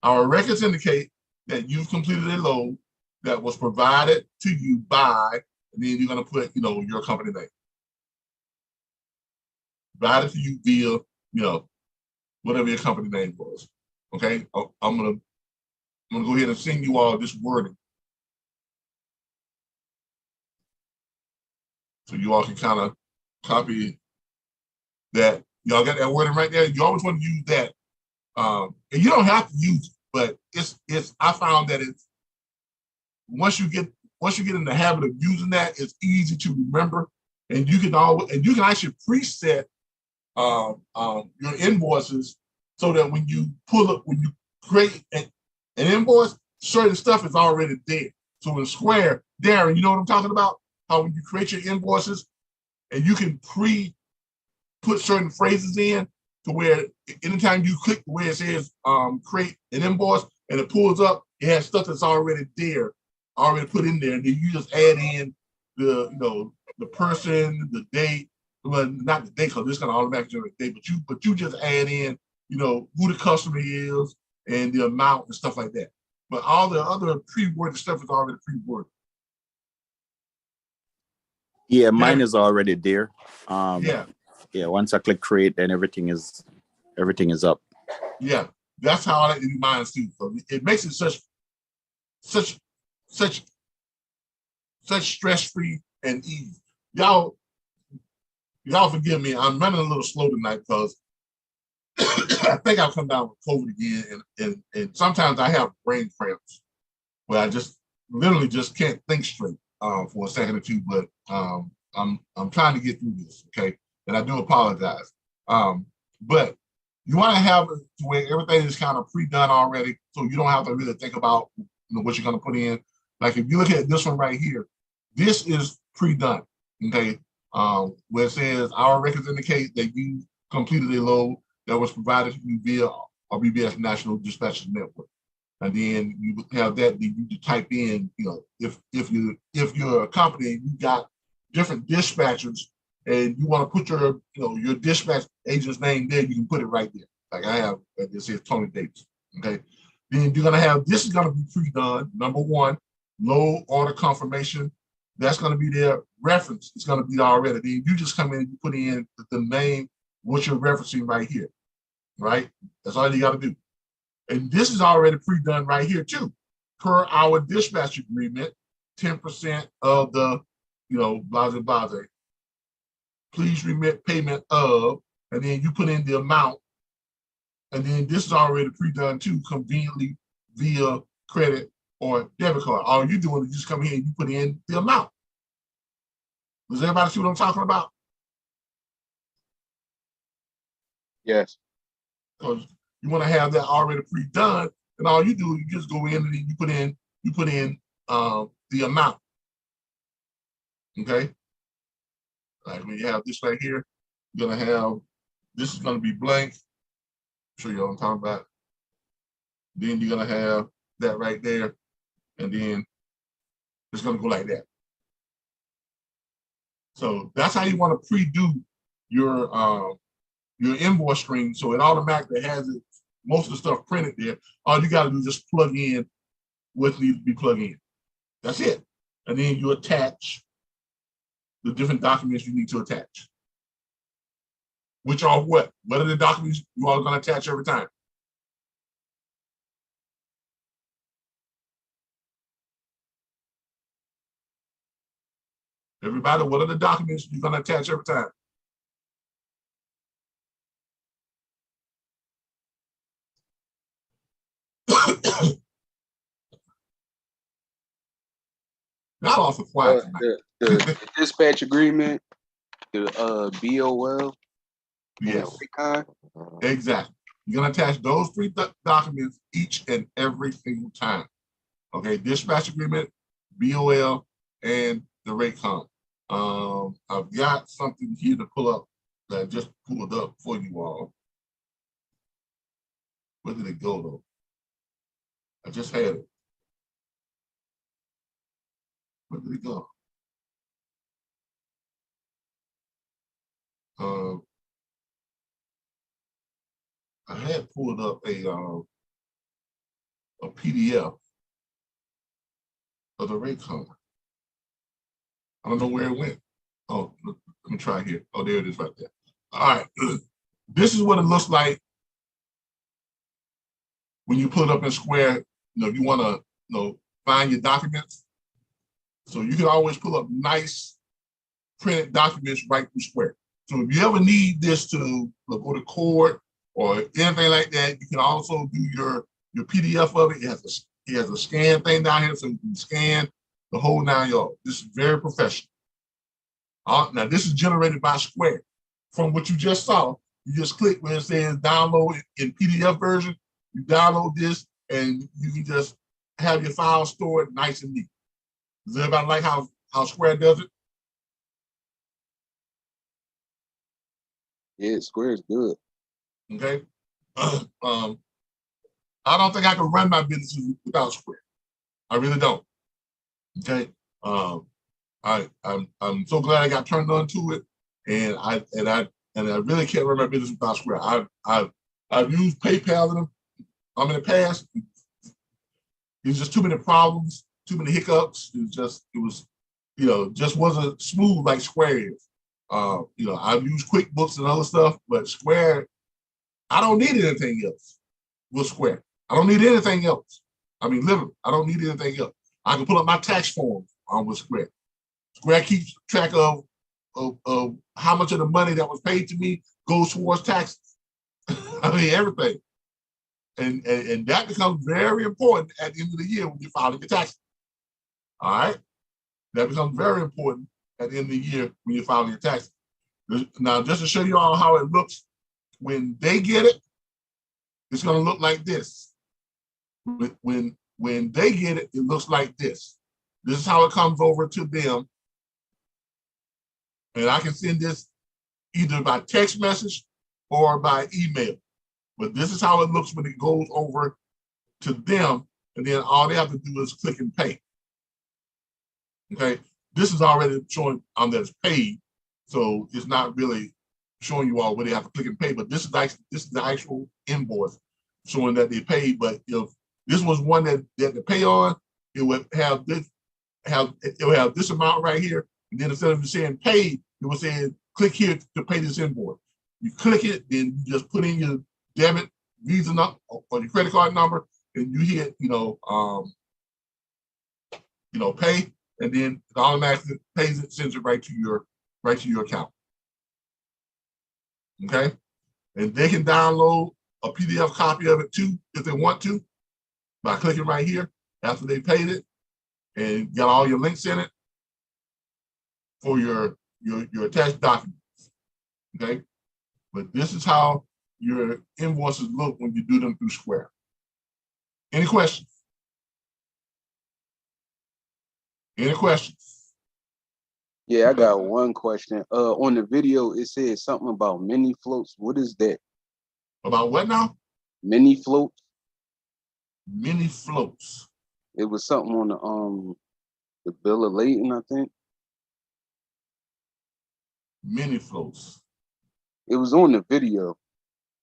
Our records indicate that you've completed a load that was provided to you by, and then you're going to put, your company name. Provided to you via, whatever your company name was. Okay, I'm gonna go ahead and send you all this wording, so you all can kind of copy that. Y'all got that wording right there. You always want to use that, and you don't have to use it, but it's. I found that it's once you get in the habit of using that, it's easy to remember, and you can actually preset your invoices so that when you create an invoice, certain stuff is already there. So in Square, Darren, you know what I'm talking about? How when you create your invoices and you can put certain phrases in to where anytime you click where it says create an invoice and it pulls up, it has stuff that's already there, already put in there, and then you just add in the person, the date. Well, not the date, because it's going to automatically generate the date, but you just add in, who the customer is and the amount and stuff like that. But all the other pre-worded stuff is already pre-worded. Yeah, mine is already there. Yeah. Once I click create, then everything is up. Yeah, that's how I like to do mine too. So it makes it such stress-free and easy. Y'all forgive me. I'm running a little slow tonight because I think I've come down with COVID again, and sometimes I have brain cramps where I just literally just can't think straight for a second or two. But I'm trying to get through this, okay? And I do apologize. But you want to have it to where everything is kind of pre-done already, so you don't have to really think about what you're going to put in. Like if you look at this one right here, this is pre-done, okay? Where it says our records indicate that you completed a load that was provided to you via RBBS National Dispatcher Network. And then you have that, then you type in, if you're a company and you got different dispatchers and you want to put your dispatch agent's name there, you can put it right there. Like I have, it says Tony Davis, okay? Then you're gonna have, this is gonna be pre-done. Number one, load order confirmation. That's going to be their reference. It's going to be already. Then you just come in and you put in the name, what you're referencing right here, right? That's all you got to do. And this is already pre-done right here too. Per our dispatch agreement, 10% of the, blase. Please remit payment of, and then you put in the amount. And then this is already pre-done too, conveniently via credit or debit card. All you're doing is just come here and you put in the amount. Does everybody see what I'm talking about? Yes. Because you want to have that already pre-done and all you do, you just go in and you put in the amount. Okay. Like when you have this right here, you're gonna have this is gonna be blank. Show you what I'm talking about. Then you're gonna have that right there, and then it's gonna go like that. So that's how you want to pre-do your invoice stream, so it automatically has it, most of the stuff printed there. All you got to do is just plug in what needs to be plugged in. That's it. And then you attach the different documents you need to attach. Which are what? What are the documents you are going to attach every time? Everybody, what are the documents you're going to attach every time? Not off the quiet. The dispatch agreement, the BOL, Yes, and exactly. You're going to attach those three documents each and every single time. Okay, dispatch agreement, BOL, and the Raycon. I've got something here to pull up that I just pulled up for you all. Where did it go though? I just had it. Where did it go? I had pulled up a PDF of the Raycon. I don't know where it went. Oh, let me try here. Oh, there it is right there. All right. This is what it looks like when you put it up in Square. You want to find your documents. So you can always pull up nice printed documents right through Square. So if you ever need this to go to court or anything like that, you can also do your PDF of it. It has a scan thing down here, so you can scan the whole 9 yards. This is very professional. Now this is generated by Square. From what you just saw, you just click where it says download in PDF version. You download this, and you can just have your file stored nice and neat. Does everybody like how Square does it? yeah, Square is good. Okay. I don't think I can run my businesses without Square. I really don't. Okay. I'm so glad I got turned on to it, and I really can't run my business without Square. I've used PayPal in the past. There's just too many problems, too many hiccups. Just wasn't smooth like Square is. I've used QuickBooks and other stuff, but Square, I don't need anything else with Square. I don't need anything else. I mean, literally, I don't need anything else. I can pull up my tax forms with Square. Square keeps track of how much of the money that was paid to me goes towards taxes. I mean, everything. And that becomes very important at the end of the year when you're filing your taxes. All right? That becomes very important at the end of the year when you're filing your taxes. Now, just to show you all how it looks when they get it, it's going to look like this. When they get it, it looks like this. This is how it comes over to them. And I can send this either by text message or by email. But this is how it looks when it goes over to them. And then all they have to do is click and pay. Okay. This is already showing that it's paid. So it's not really showing you all where they have to click and pay. But this is the actual invoice showing that they paid. But if this was one that they had to pay on, it would have this amount right here. And then instead of saying paid, it would say click here to pay this invoice. You click it, then you just put in your debit, Visa number, or your credit card number, and you hit, pay, and then it automatically pays it, sends it right to your account. Okay, and they can download a PDF copy of it too if they want to by clicking right here after they paid it, and got all your links in it for your attached documents. Okay, but this is how your invoices look when you do them through Square. Any questions? Any questions? Yeah, I got one question. On the video, it said something about mini floats. What is that? About what now? Mini floats. Mini floats. It was something on the bill of lading, I think. Mini floats. It was on the video.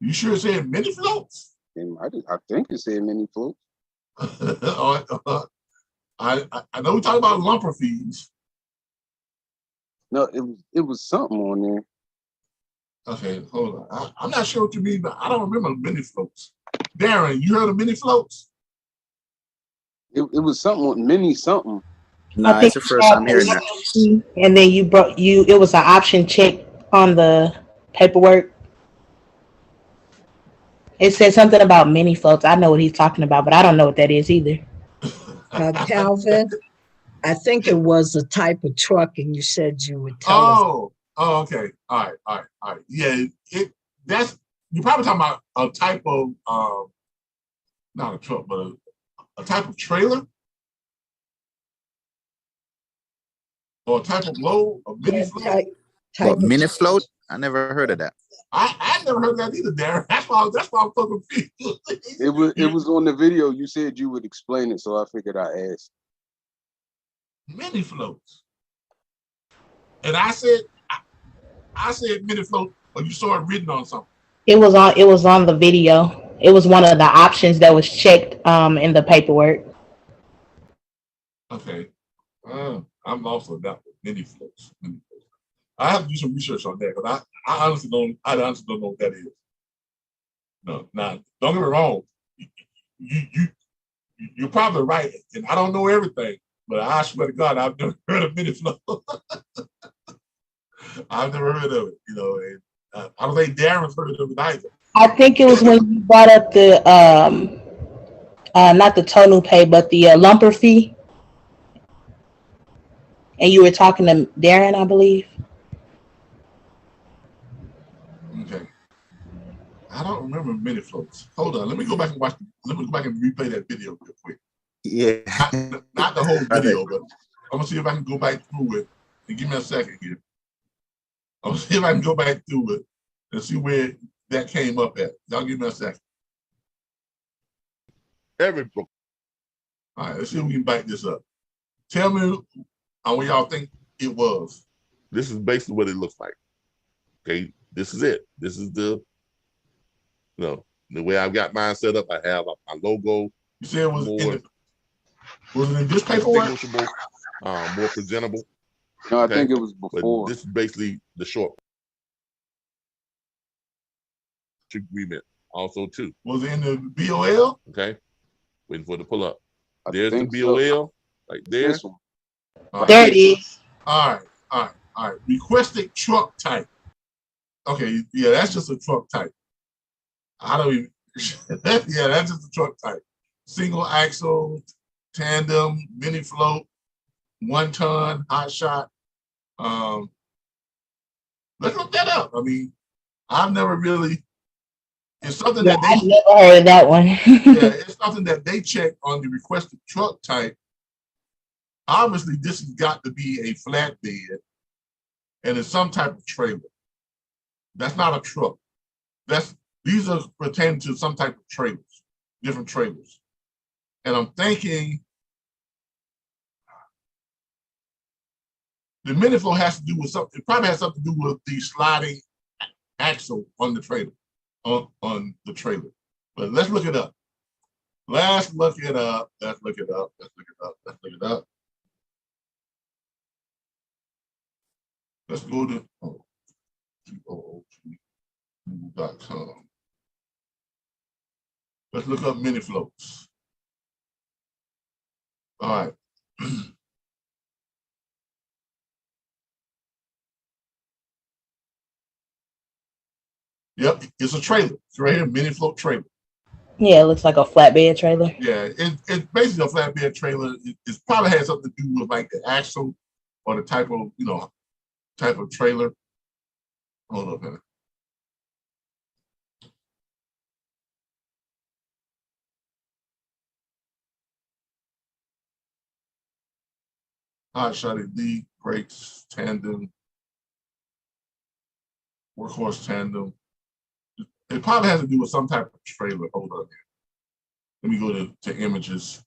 You sure it said mini floats? And I think it said mini floats. I know we talked about lumper fees. No, it was something on there. Okay, hold on. I'm not sure what you mean, but I don't remember mini floats. Darren, you heard of mini floats? It was something with mini something. Nah, it's the first I'm hearing that. And then it was an option check on the paperwork. It said something about mini floats. I know what he's talking about, but I don't know what that is either. Calvin, I think it was a type of truck, and you said you would tell us. Oh, okay. All right. Yeah, that's you're probably talking about a type of not a truck, but a type of trailer or a type of load, a mini float. What, mini float? I never heard of that. I never heard that either, Darren. That's why I'm so confused. It was on the video. You said you would explain it, so I figured I asked. Mini floats. And I said mini float, or you saw it written on something. It was on the video. It was one of the options that was checked in the paperwork. Okay. I'm also that with mini floats. I have to do some research on that, but I honestly don't know what that is. No, now don't get me wrong. You're probably right, and I don't know everything, but I swear to God, I've never heard of mini float. I've never heard of it, and I don't think Darren's heard of it either. I think it was when you brought up the not the tonal pay, but the lumper fee, and you were talking to Darren, I believe. Okay. I don't remember mini floats. Hold on, let me go back and replay that video real quick. Yeah. Not the whole video, but I'm gonna see if I can go back through it. And give me a second here. I'm gonna see if I can go back through it and see where that came up at. Y'all give me a second. All right, let's see if we can back this up. Tell me what y'all think it was. This is basically what it looks like. Okay, this is it. This is the way I've got mine set up. I have my logo. You said it was in this paperwork? More presentable. No, I think it was before. But this is basically the short agreement also too. Was it in the BOL? Okay, waiting for it to pull up. There's the BOL right there. There it is. All right. Requested truck type. Okay, yeah, that's just a truck type. I don't even. Yeah, that's just a truck type. Single axle, tandem, mini float, 1 ton, hot shot. Let's look that up. I mean, I've never really. It's something that I've never heard of that one. Yeah, it's something that they check on the requested truck type. Obviously, this has got to be a flatbed, and it's some type of trailer. That's not a truck. These are pertaining to some type of trailers, different trailers. And I'm thinking the mini flow has to do with something. It probably has something to do with the sliding axle on the trailer, on the trailer. But let's look it up. Let's look it up. Let's look it up. Let's look it up. Let's look it up. Let's go to GOOG.com. Let's look up mini floats. All right. Yep, it's a trailer. It's right here, mini float trailer. Yeah, it looks like a flatbed trailer. Yeah, it's basically a flatbed trailer. It's probably has something to do with like the axle or the type of trailer. Hold up, man. hot shotty lead, brakes, tandem, workhorse tandem. It probably has to do with some type of trailer. Hold on here. Let me go to images.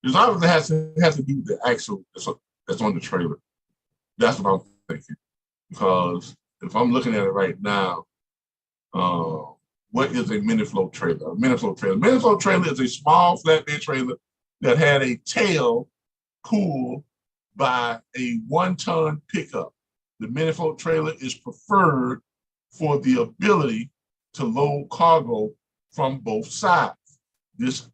This obviously has to do with the axle that's on the trailer. That's what I'm thinking. Because if I'm looking at it right now, what is a mini float trailer? A mini float trailer. Mini float trailer is a small flatbed trailer that had a tail pulled by a 1-ton pickup. The mini float trailer is preferred for the ability to load cargo from both sides. This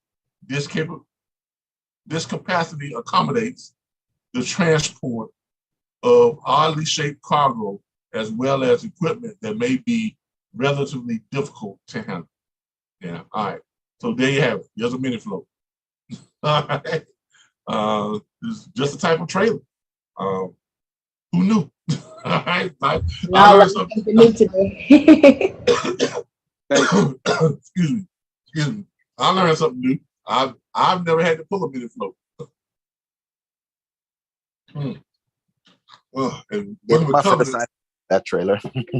capacity accommodates the transport of oddly shaped cargo as well as equipment that may be relatively difficult to handle. Yeah, all right. So there you have it. There's a mini float. All right. It's just a type of trailer. Who knew? All right. I learned something new today. Excuse me. I learned something new. I've never had to pull a mini float. And that trailer.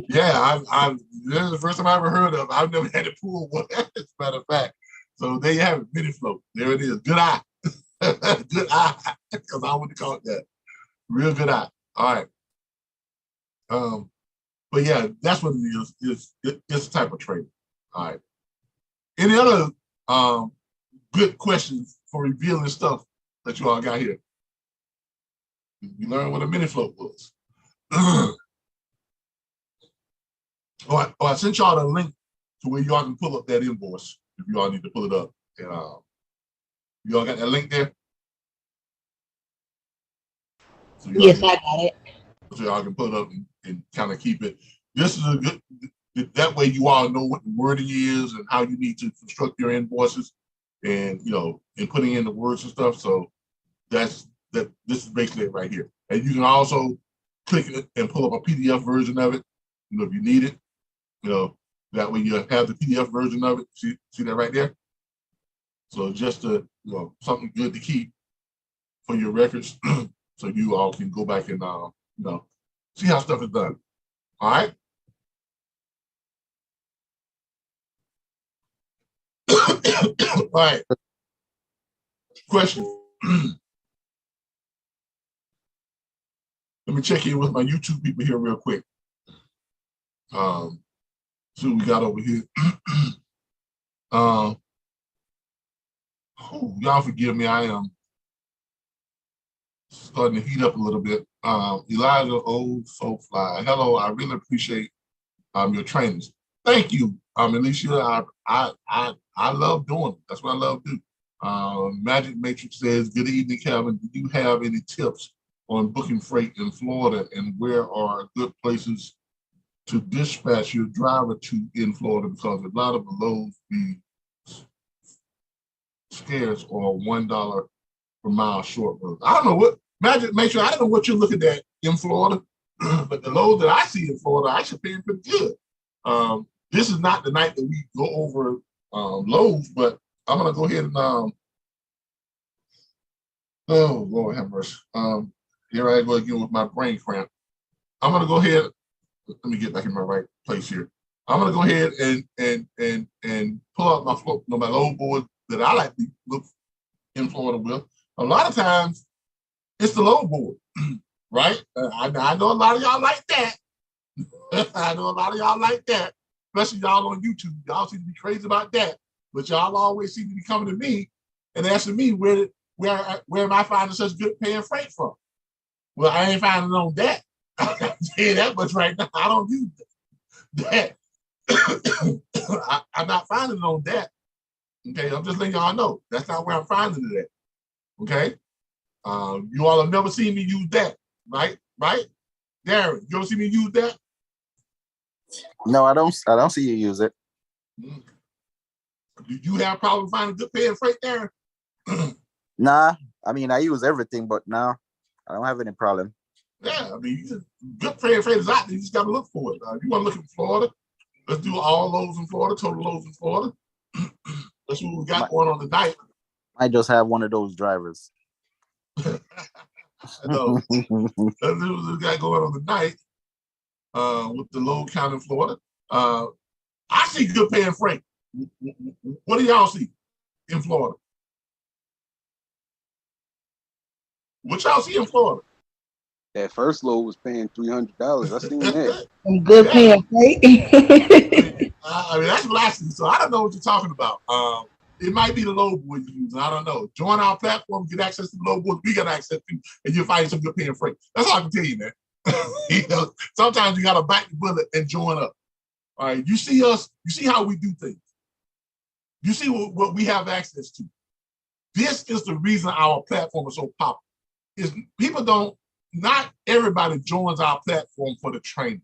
Yeah, this is the first time I ever heard of. I've never had to pull one, as a matter of fact. So there you have it, mini float. There it is. Good eye. Good eye. Because I wouldn't call it that. Real good eye. All right. But yeah, that's what it is. It's a type of trailer. All right. Any other good questions for revealing stuff that you all got here? You learned what a mini float was. I sent y'all the link to where y'all can pull up that invoice if you all need to pull it up. And you all got that link there? So yes, I got it. So y'all can pull it up and kind of keep it. This is a good, that way you all know what the wording is and how you need to construct your invoices and, and putting in the words and stuff. So this is basically it right here. And you can also click it and pull up a PDF version of it, if you need it. That way you have the PDF version of it. See that right there? So just something good to keep for your records so you all can go back and, see how stuff is done. All right? All right. Question. Let me check in with my YouTube people here real quick. See what we got over here. Y'all forgive me. I am starting to heat up a little bit. Elijah Old Soulfly. Hello, I really appreciate your trainings. Thank you, Alicia. I love doing it. That's what I love to do. Magic Matrix says, good evening, Calvin. Do you have any tips on booking freight in Florida, and where are good places to dispatch your driver to in Florida, because a lot of the loads be scarce or $1 per mile short road. I don't know what Magic Matrix. I don't know what you're looking at in Florida, but the loads that I see in Florida, I should pay pretty good. This is not the night that we go over loads, but I'm gonna go ahead and oh Lord have mercy. Here I go again with my brain cramp. I'm gonna go ahead. Let me get back in my right place here. I'm gonna go ahead and pull out my load board that I like to look in Florida with. A lot of times it's the load board, right? I know a lot of y'all like that. I know a lot of y'all like that, especially y'all on YouTube. Y'all seem to be crazy about that, but y'all always seem to be coming to me and asking me where am I finding such good paying freight from? Well, I ain't finding it on that. I can tell you that much right now. I don't use that. I'm not finding it on that. Okay, I'm just letting y'all know that's not where I'm finding it at. Okay, you all have never seen me use that, right? Right, Darren, you ever see me use that? No, I don't see you use it. Do you have problems finding good paying freight, Darren? Nah, I mean I use everything, but no, I don't have any problem. Yeah, I mean, good paying freight is out there. You just got to look for it. You want to look in Florida? Let's do all loads in Florida, total loads in Florida. Let's see what we got going on tonight. I just have one of those drivers. I know. Let's see what we got going on tonight with the load count in Florida. I see good paying freight. What do y'all see in Florida? What y'all see in Florida? That first load was paying $300. I seen that. Some good paying freight. I mean, that's blasphemy. So I don't know what you're talking about. It might be the load board you're using. I don't know. Join our platform, get access to the load board we got access to, and you'll find some good paying freight. That's all I can tell you, man. You know, sometimes you got to bite the bullet and join up. All right, you see us, you see how we do things. You see what we have access to. This is the reason our platform is so popular. Is people don't, not everybody joins our platform for the training.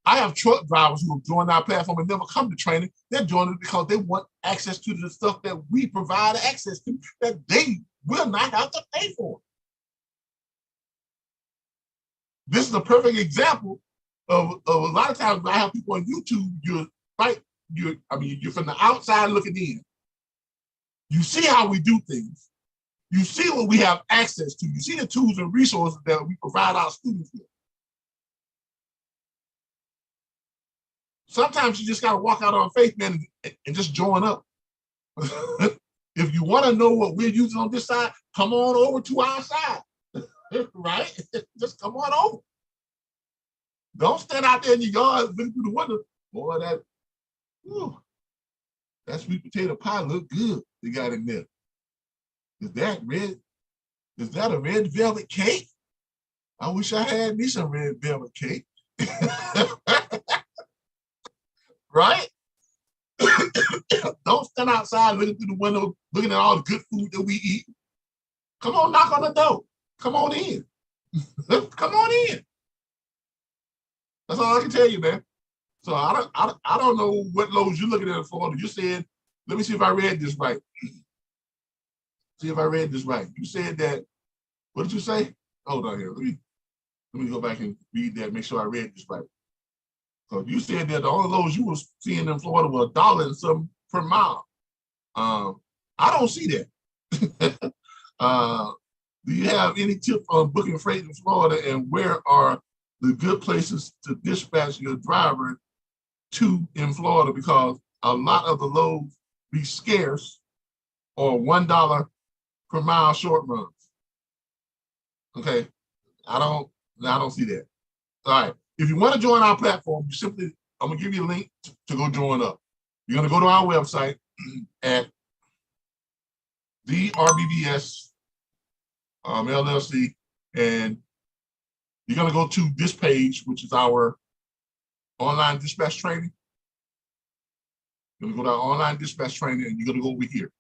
I have truck drivers who have joined our platform and never come to training. They're joining it because they want access to the stuff that we provide access to that they will not have to pay for. This is a perfect example of a lot of times when I have people on YouTube, you're from the outside looking in. You see how we do things. You see what we have access to. You see the tools and resources that we provide our students with. Sometimes you just got to walk out on faith, man, and just join up. If you want to know what we're using on this side, come on over to our side, right? Just come on over. Don't stand out there in your yard looking through the window. Boy, that sweet potato pie look good they got in there. Is that red? Is that a red velvet cake? I wish I had me some red velvet cake. Right? Don't stand outside looking through the window, looking at all the good food that we eat. Come on, knock on the door. Come on in. Come on in. That's all I can tell you, man. So I don't know what loads you're looking at in Florida. You said, let me see if I read this right. See if I read this right. You said that, what did you say? Hold on here. Let me go back and read that, make sure I read this right. So you said that the only loads you were seeing in Florida were $1 and something per mile. I don't see that. Do you have any tip on booking freight in Florida, and where are the good places to dispatch your driver to in Florida? Because a lot of the loads be scarce or $1 per mile short runs. Okay, I don't see that. All right. If you want to join our platform, I'm gonna give you a link to go join up. You're gonna go to our website at the RBBS LLC, and you're gonna go to this page, which is our online dispatch training. You're gonna go to our online dispatch training, and you're gonna go over here.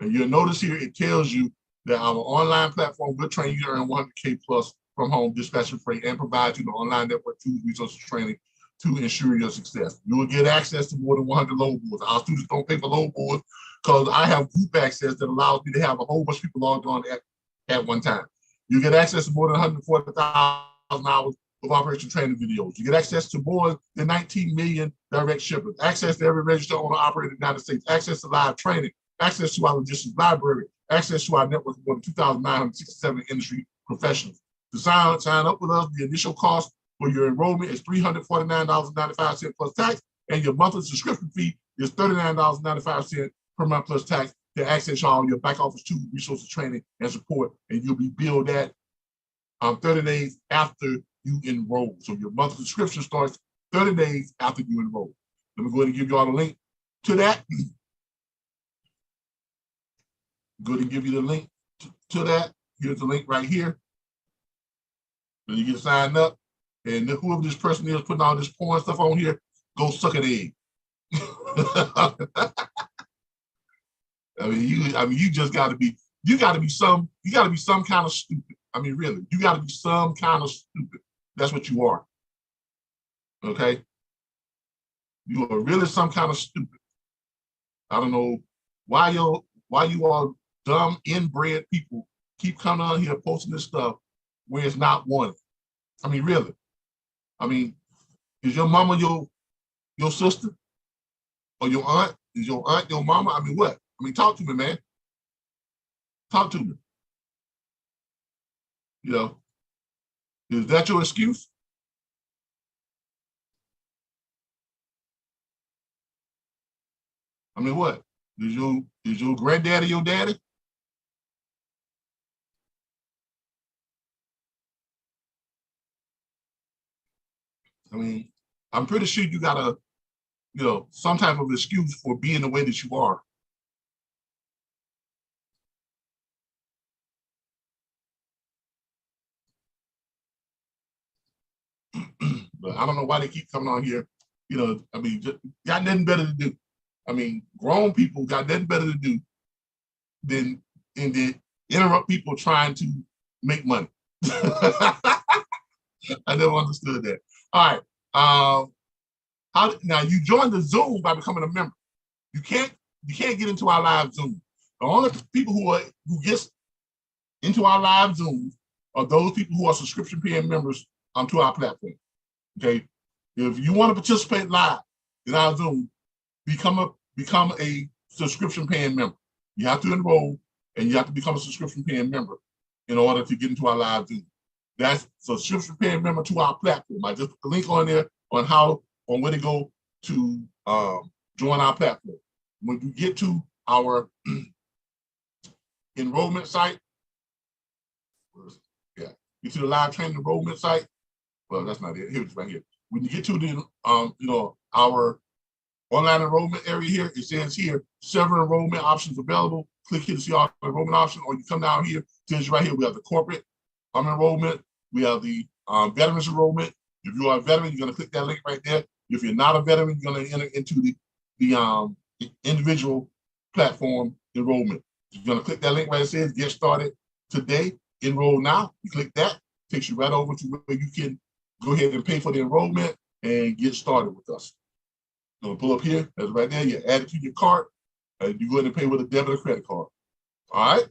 And you'll notice here it tells you that our online platform will train you to earn 100K plus from home dispatching freight and provide you the online network tools, resources, training to ensure your success. You will get access to more than 100 load boards. Our students don't pay for load boards because I have group access that allows me to have a whole bunch of people logged on at one time. You get access to more than 140,000 hours of operation training videos. You get access to more than 19 million direct shippers, access to every registered owner operator in the United States, access to live training, access to our logistics library, access to our network of more than 2,967 industry professionals. To sign up with us, the initial cost for your enrollment is $349.95 plus tax, and your monthly subscription fee is $39.95 per month plus tax to access all your back office tools, resources, training, and support. And you'll be billed that 30 days after you enroll. So your monthly subscription starts 30 days after you enroll. Let me go ahead and give you all the link to that. Go ahead and give you the link to that. Here's the link right here. Then you get signed up, and whoever this person is putting all this porn stuff on here, go suck an egg. You just gotta be some kind of stupid. I mean, really, you gotta be some kind of stupid. That's what you are. Okay? You are really some kind of stupid. I don't know why you all dumb, inbred people keep coming on here posting this stuff where it's not wanted. I mean, really. I mean, is your mama your sister or your aunt? Is your aunt your mama? I mean, what? I mean, talk to me, man. Talk to me. You know, is that your excuse? I mean, what? Is your granddaddy your daddy? I mean, I'm pretty sure you got some type of excuse for being the way that you are. But I don't know why they keep coming on here. I mean, just got nothing better to do. I mean, grown people got nothing better to do than interrupt people trying to make money. I never understood that. All right. Now you join the Zoom by becoming a member. You can't get into our live Zoom. The only people who gets into our live Zoom are those people who are subscription paying members to our platform. Okay. If you want to participate live in our Zoom, become a subscription paying member. You have to enroll and you have to become a subscription paying member in order to get into our live Zoom. That's subscription paying member to our platform. I just put the link on there on where to go to join our platform. When you get to our enrollment site, get to the live training enrollment site. Well, that's not it. Here it's right here. When you get to the our online enrollment area here, it says here several enrollment options available. Click here to see our enrollment option, or you come down here. It says right here we have the corporate enrollment. We have the veterans enrollment. If you are a veteran, you're going to click that link right there. If you're not a veteran, you're going to enter into the individual platform enrollment. You're going to click that link right there. It says get started today, enroll now. You click that, takes you right over to where you can go ahead and pay for the enrollment and get started with us. So pull up here, that's right there. You add it to your cart, and you go ahead and pay with a debit or credit card. All right?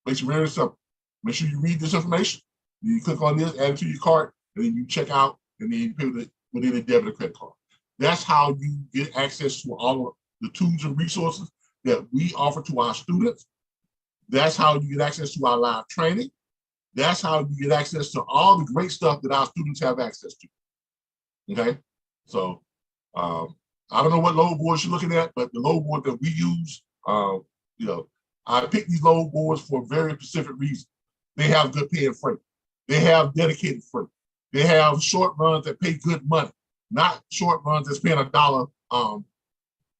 Makes it very simple. Make sure you read this information. You click on this, add it to your cart, and then you check out, and then you pay with a debit or credit card. That's how you get access to all of the tools and resources that we offer to our students. That's how you get access to our live training. That's how you get access to all the great stuff that our students have access to. Okay? So I don't know what load boards you're looking at, but the load board that we use, I picked these load boards for a very specific reason. They have good paying freight. They have dedicated freight. They have short runs that pay good money, not short runs that's paying $1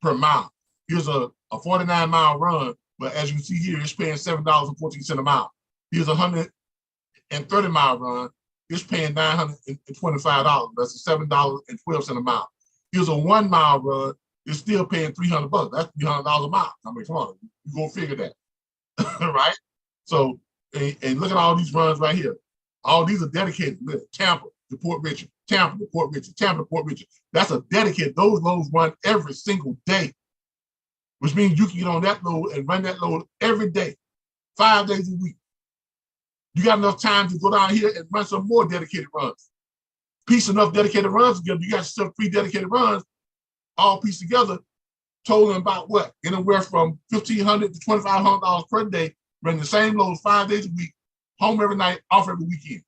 per mile. Here's a 49-mile run, but as you can see here, it's paying $7.14 a mile. Here's a 130-mile run, it's paying $925. That's $7.12 a mile. Here's a 1-mile run, it's still paying $300. That's $300 a mile. I mean, come on, you go figure that, right? So, and look at all these runs right here. All these are dedicated. Tampa to Port Richard, Tampa to Port Richard, Tampa to Port Richard. That's a dedicated. Those loads run every single day, which means you can get on that load and run that load every day, 5 days a week. You got enough time to go down here and run some more dedicated runs. Piece enough dedicated runs together, you got yourself 3 dedicated runs, all pieced together, totaling about what? Anywhere from $1,500 to $2,500 per day, running the same loads 5 days a week, home every night, off every weekend.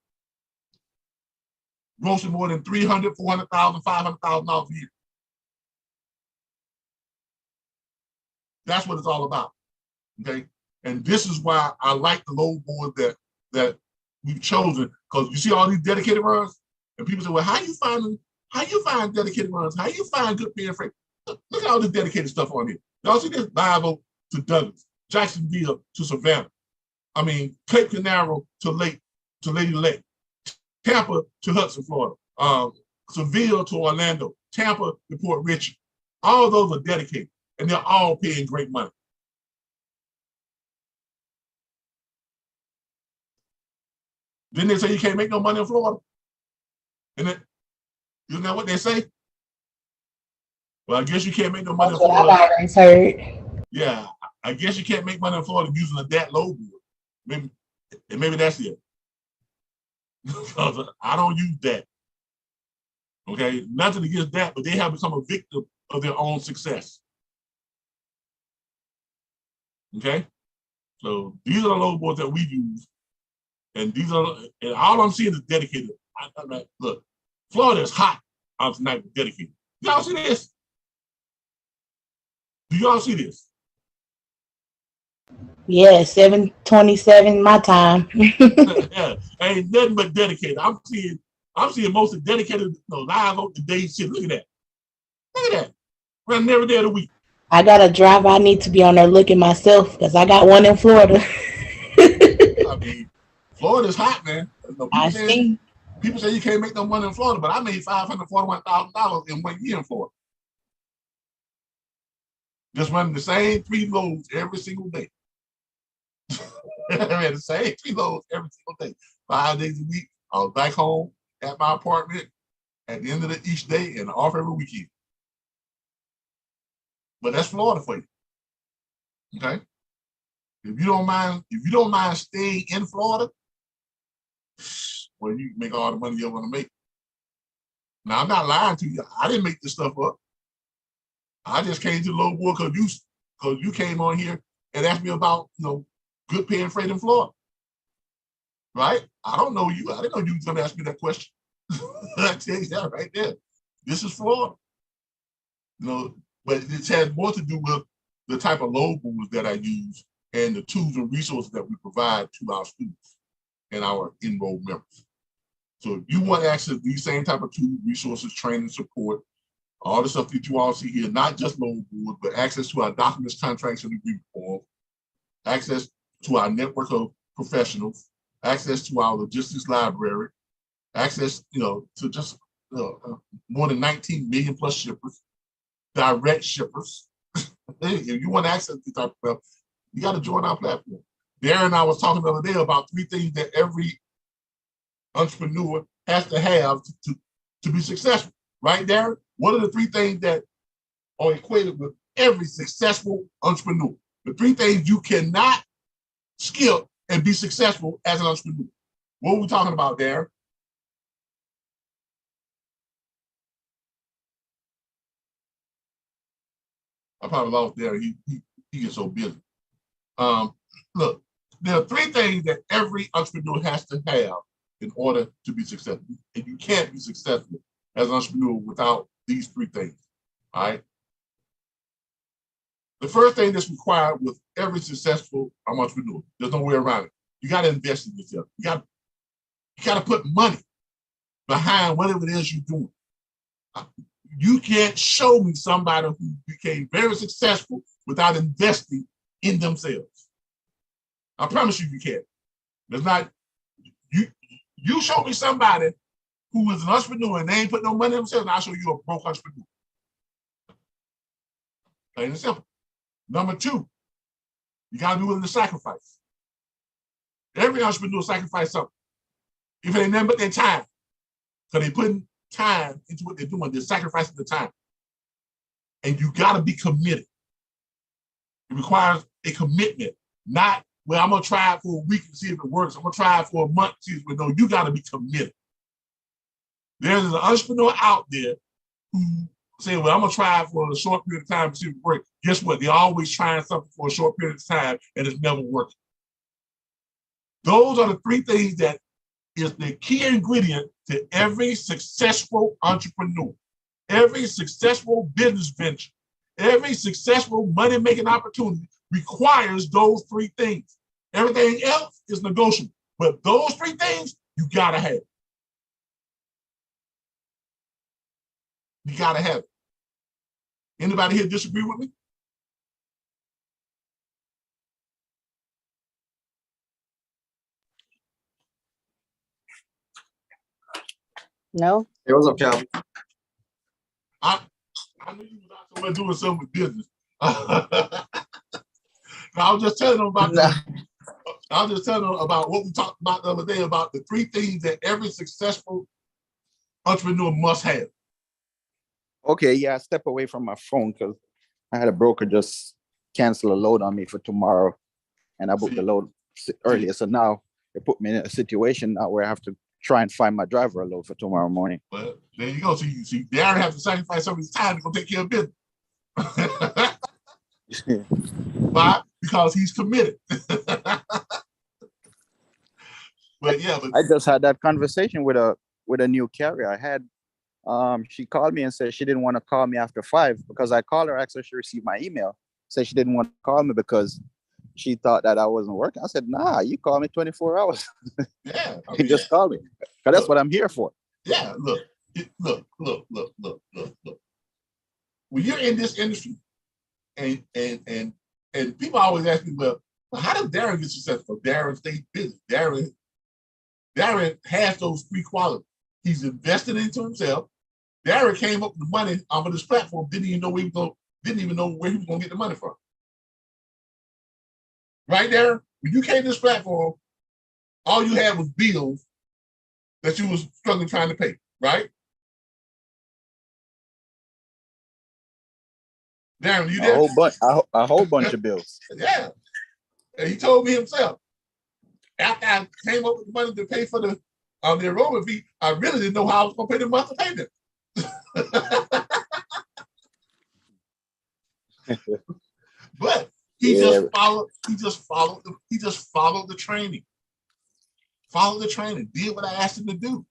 Grossing more than $300,000, $400,000, $500,000 a year. That's what it's all about. Okay. And this is why I like the load board that we've chosen, because you see all these dedicated runs, and people say, well, how you find dedicated runs? How you find good paying freight? Look at all this dedicated stuff on here. Y'all see this? Live to Douglas, Jacksonville to Savannah. I mean, Cape Canaveral to Lady Lake, Tampa to Hudson, Florida, Seville to Orlando, Tampa to Port Richard. All those are dedicated, and they're all paying great money. Didn't they say you can't make no money in Florida? Isn't that what they say? Well, I guess you can't make no money in Florida. I've always heard. Yeah, I guess you can't make money in Florida using a DAT load board. Maybe that's it. Because I don't use that. Okay, nothing against that, but they have become a victim of their own success. Okay, so these are the load boards that we use, and and all I'm seeing is dedicated. Look, Florida is hot on tonight with dedicated. Y'all see this? Do y'all see this? Yeah, 7:27 my time. Yeah, ain't nothing but dedicated. I'm seeing most of dedicated live on today's shit. Look at that. Look at that. Running every day of the week. I got a driver I need to be on there looking myself because I got one in Florida. I mean, Florida's hot, man. People say you can't make no money in Florida, but I made $541,000 in 1 year in Florida. Just running the same 3 loads every single day. I ran the same 3 loads every single day. 5 days a week. I was back home at my apartment at the end of each day and off every weekend. But that's Florida for you. Okay? If you don't mind staying in Florida, well, you can make all the money you want to make. Now, I'm not lying to you. I didn't make this stuff up. I just came to the low board because you came on here and asked me about good paying freight in Florida. Right? I don't know you. I didn't know you was going to ask me that question. I tell you that right there. This is Florida. But it has more to do with the type of load boards that I use and the tools and resources that we provide to our students and our enrolled members. So if you want access to these same type of tools, resources, training, support, all the stuff that you all see here, not just load boards, but access to our documents, contracts, and agreement form, access to our network of professionals, access to our logistics library, access, to just more than 19 million plus shippers, direct shippers. If you want access to this type of stuff, you got to join our platform. Darren and I was talking the other day about 3 things that every entrepreneur has to have to be successful. Right, Darren? What are the 3 things that are equated with every successful entrepreneur? The 3 things you cannot skip and be successful as an entrepreneur. What are we talking about, Darren? I probably lost Darren. He gets so busy. Look, there are 3 things that every entrepreneur has to have in order to be successful. And you can't be successful as an entrepreneur without these 3 things. All right. The first thing that's required with every successful entrepreneur, there's no way around it. You got to invest in yourself. You got to put money behind whatever it is you're doing. You can't show me somebody who became very successful without investing in themselves. I promise you can't. There's not, you show me somebody who is an entrepreneur and they ain't put no money in themselves, and I'll show you a broke entrepreneur. Plain and simple. Number 2, you got to be willing to sacrifice. Every entrepreneur sacrifices something. If it ain't nothing but their time, because they're putting time into what they're doing, they're sacrificing the time. And you got to be committed. It requires a commitment, not, well, I'm going to try it for a week and see if it works. I'm going to try it for a month and see if it works. No, you got to be committed. There's an entrepreneur out there who say, well, I'm going to try it for a short period of time to see if it works. Guess what? They're always trying something for a short period of time and it's never working. Those are the 3 things that is the key ingredient to every successful entrepreneur, every successful business venture, every successful money-making opportunity requires those 3 things. Everything else is negotiable, but those 3 things you gotta have. You gotta have it. Anybody here disagree with me? No. Hey, what's up, Calvin? I knew you was out somewhere doing something with business. I was just telling them about what we talked about the other day about the 3 things that every successful entrepreneur must have. Okay, yeah, I step away from my phone because I had a broker just cancel a load on me for tomorrow, and I booked the load earlier. So now it put me in a situation now where I have to try and find my driver load for tomorrow morning. But there you go. So you see, Darren have to sacrifice some of his time to go take care of business. Why? Because he's committed. But yeah, I just had that conversation with a new carrier. I had she called me and said she didn't want to call me after 5 because I called her, asked her if she received my email. Said she didn't want to call me because she thought that I wasn't working. I said, nah, you call me 24 hours. Yeah. You just call me. Because that's what I'm here for. Yeah, look. When you're in this industry, and people always ask me, well, how does Darren get successful? Darren stays busy. Darren has those 3 qualities. He's invested into himself. Darren came up with the money off of this platform, didn't even know where he was going to get the money from. Right, Darren? When you came to this platform, all you had was bills that you was struggling trying to pay, right? Darren, you there? A whole bunch of bills. Yeah. And he told me himself, after I came up with the money to pay for the enrollment fee, I really didn't know how I was going to pay the monthly payment. But he just followed the training. Followed the training, did what I asked him to do.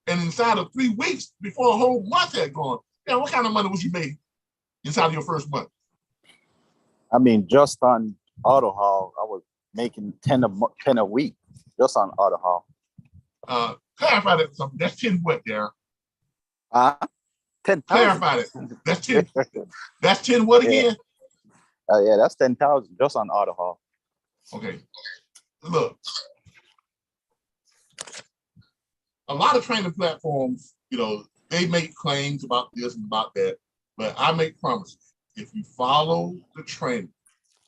And inside of 3 weeks, before a whole month had gone, what kind of money was you made inside of your first month? I mean, just on auto haul, I was making 10 a week, just on auto haul. Clarify that something. That's 10 what, Darren? 10,000. Clarify that. That's 10. That's 10 what again? Yeah, that's 10,000 just on auto haul. Okay. Look, a lot of training platforms, they make claims about this and about that, but I make promises. If you follow the training,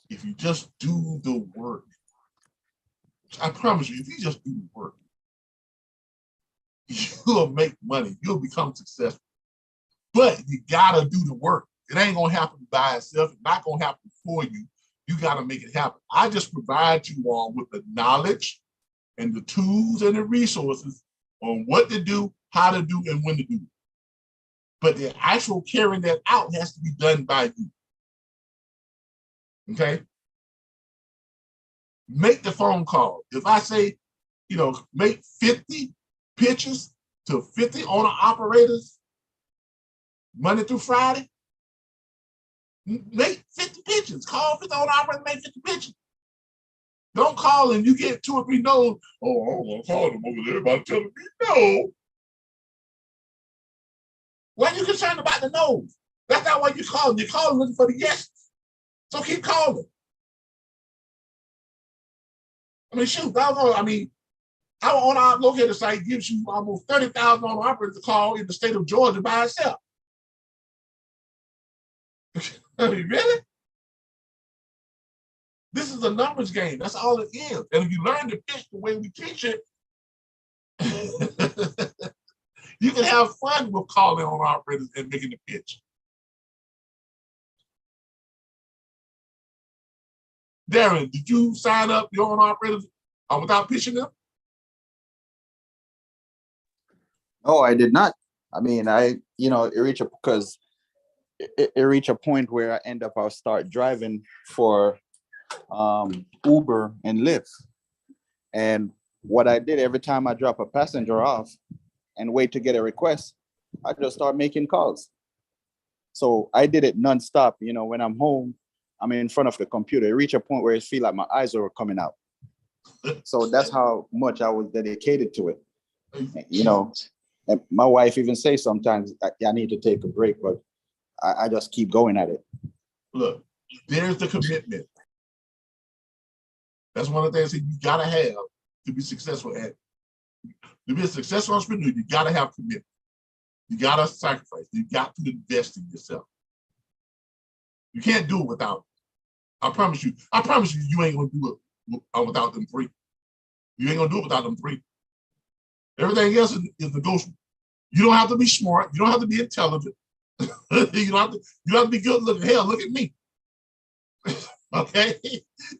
if you just do the work, I promise you, if you just do the work, you'll make money. You'll become successful. But you gotta do the work. It ain't gonna happen by itself. It's not gonna happen for you. You gotta make it happen. I just provide you all with the knowledge and the tools and the resources on what to do, how to do, and when to do it. But the actual carrying that out has to be done by you. Okay? Make the phone call. If I say, make 50 pitches to 50 owner operators Monday through Friday, make 50 pitches. Call 50 owner operators, make 50 pitches. Don't call and you get 2 or 3 no's. Oh, I don't want to call them over there. Everybody telling me no. Why are you concerned about the no's? That's not why you're calling. You're calling looking for the yeses. So keep calling. I mean, shoot, I mean, our owner locator site gives you almost 30,000 owner operators to call in the state of Georgia by itself. I mean, really? This is a numbers game. That's all it is. And if you learn to pitch the way we teach it, you can have fun with calling on operators and making the pitch. Darren, did you sign up your own operators without pitching them? No, I did not. I mean, it reached a point where I end up, I'll start driving for Uber and Lyft. And what I did every time I drop a passenger off and wait to get a request, I just start making calls. So I did it nonstop. When I'm home, I'm in front of the computer. It reached a point where it feel like my eyes were coming out. So that's how much I was dedicated to it. And my wife even says sometimes I need to take a break, but I just keep going at it. Look, there's the commitment. That's one of the things that you gotta have to be successful at. To be a successful entrepreneur, you gotta have commitment. You gotta sacrifice. You got to invest in yourself. You can't do it without it. I promise you, you ain't gonna do it without them 3. You ain't gonna do it without them 3. Everything else is negotiable. You don't have to be smart. You don't have to be intelligent. you don't have to be good looking. Hell, look at me. Okay?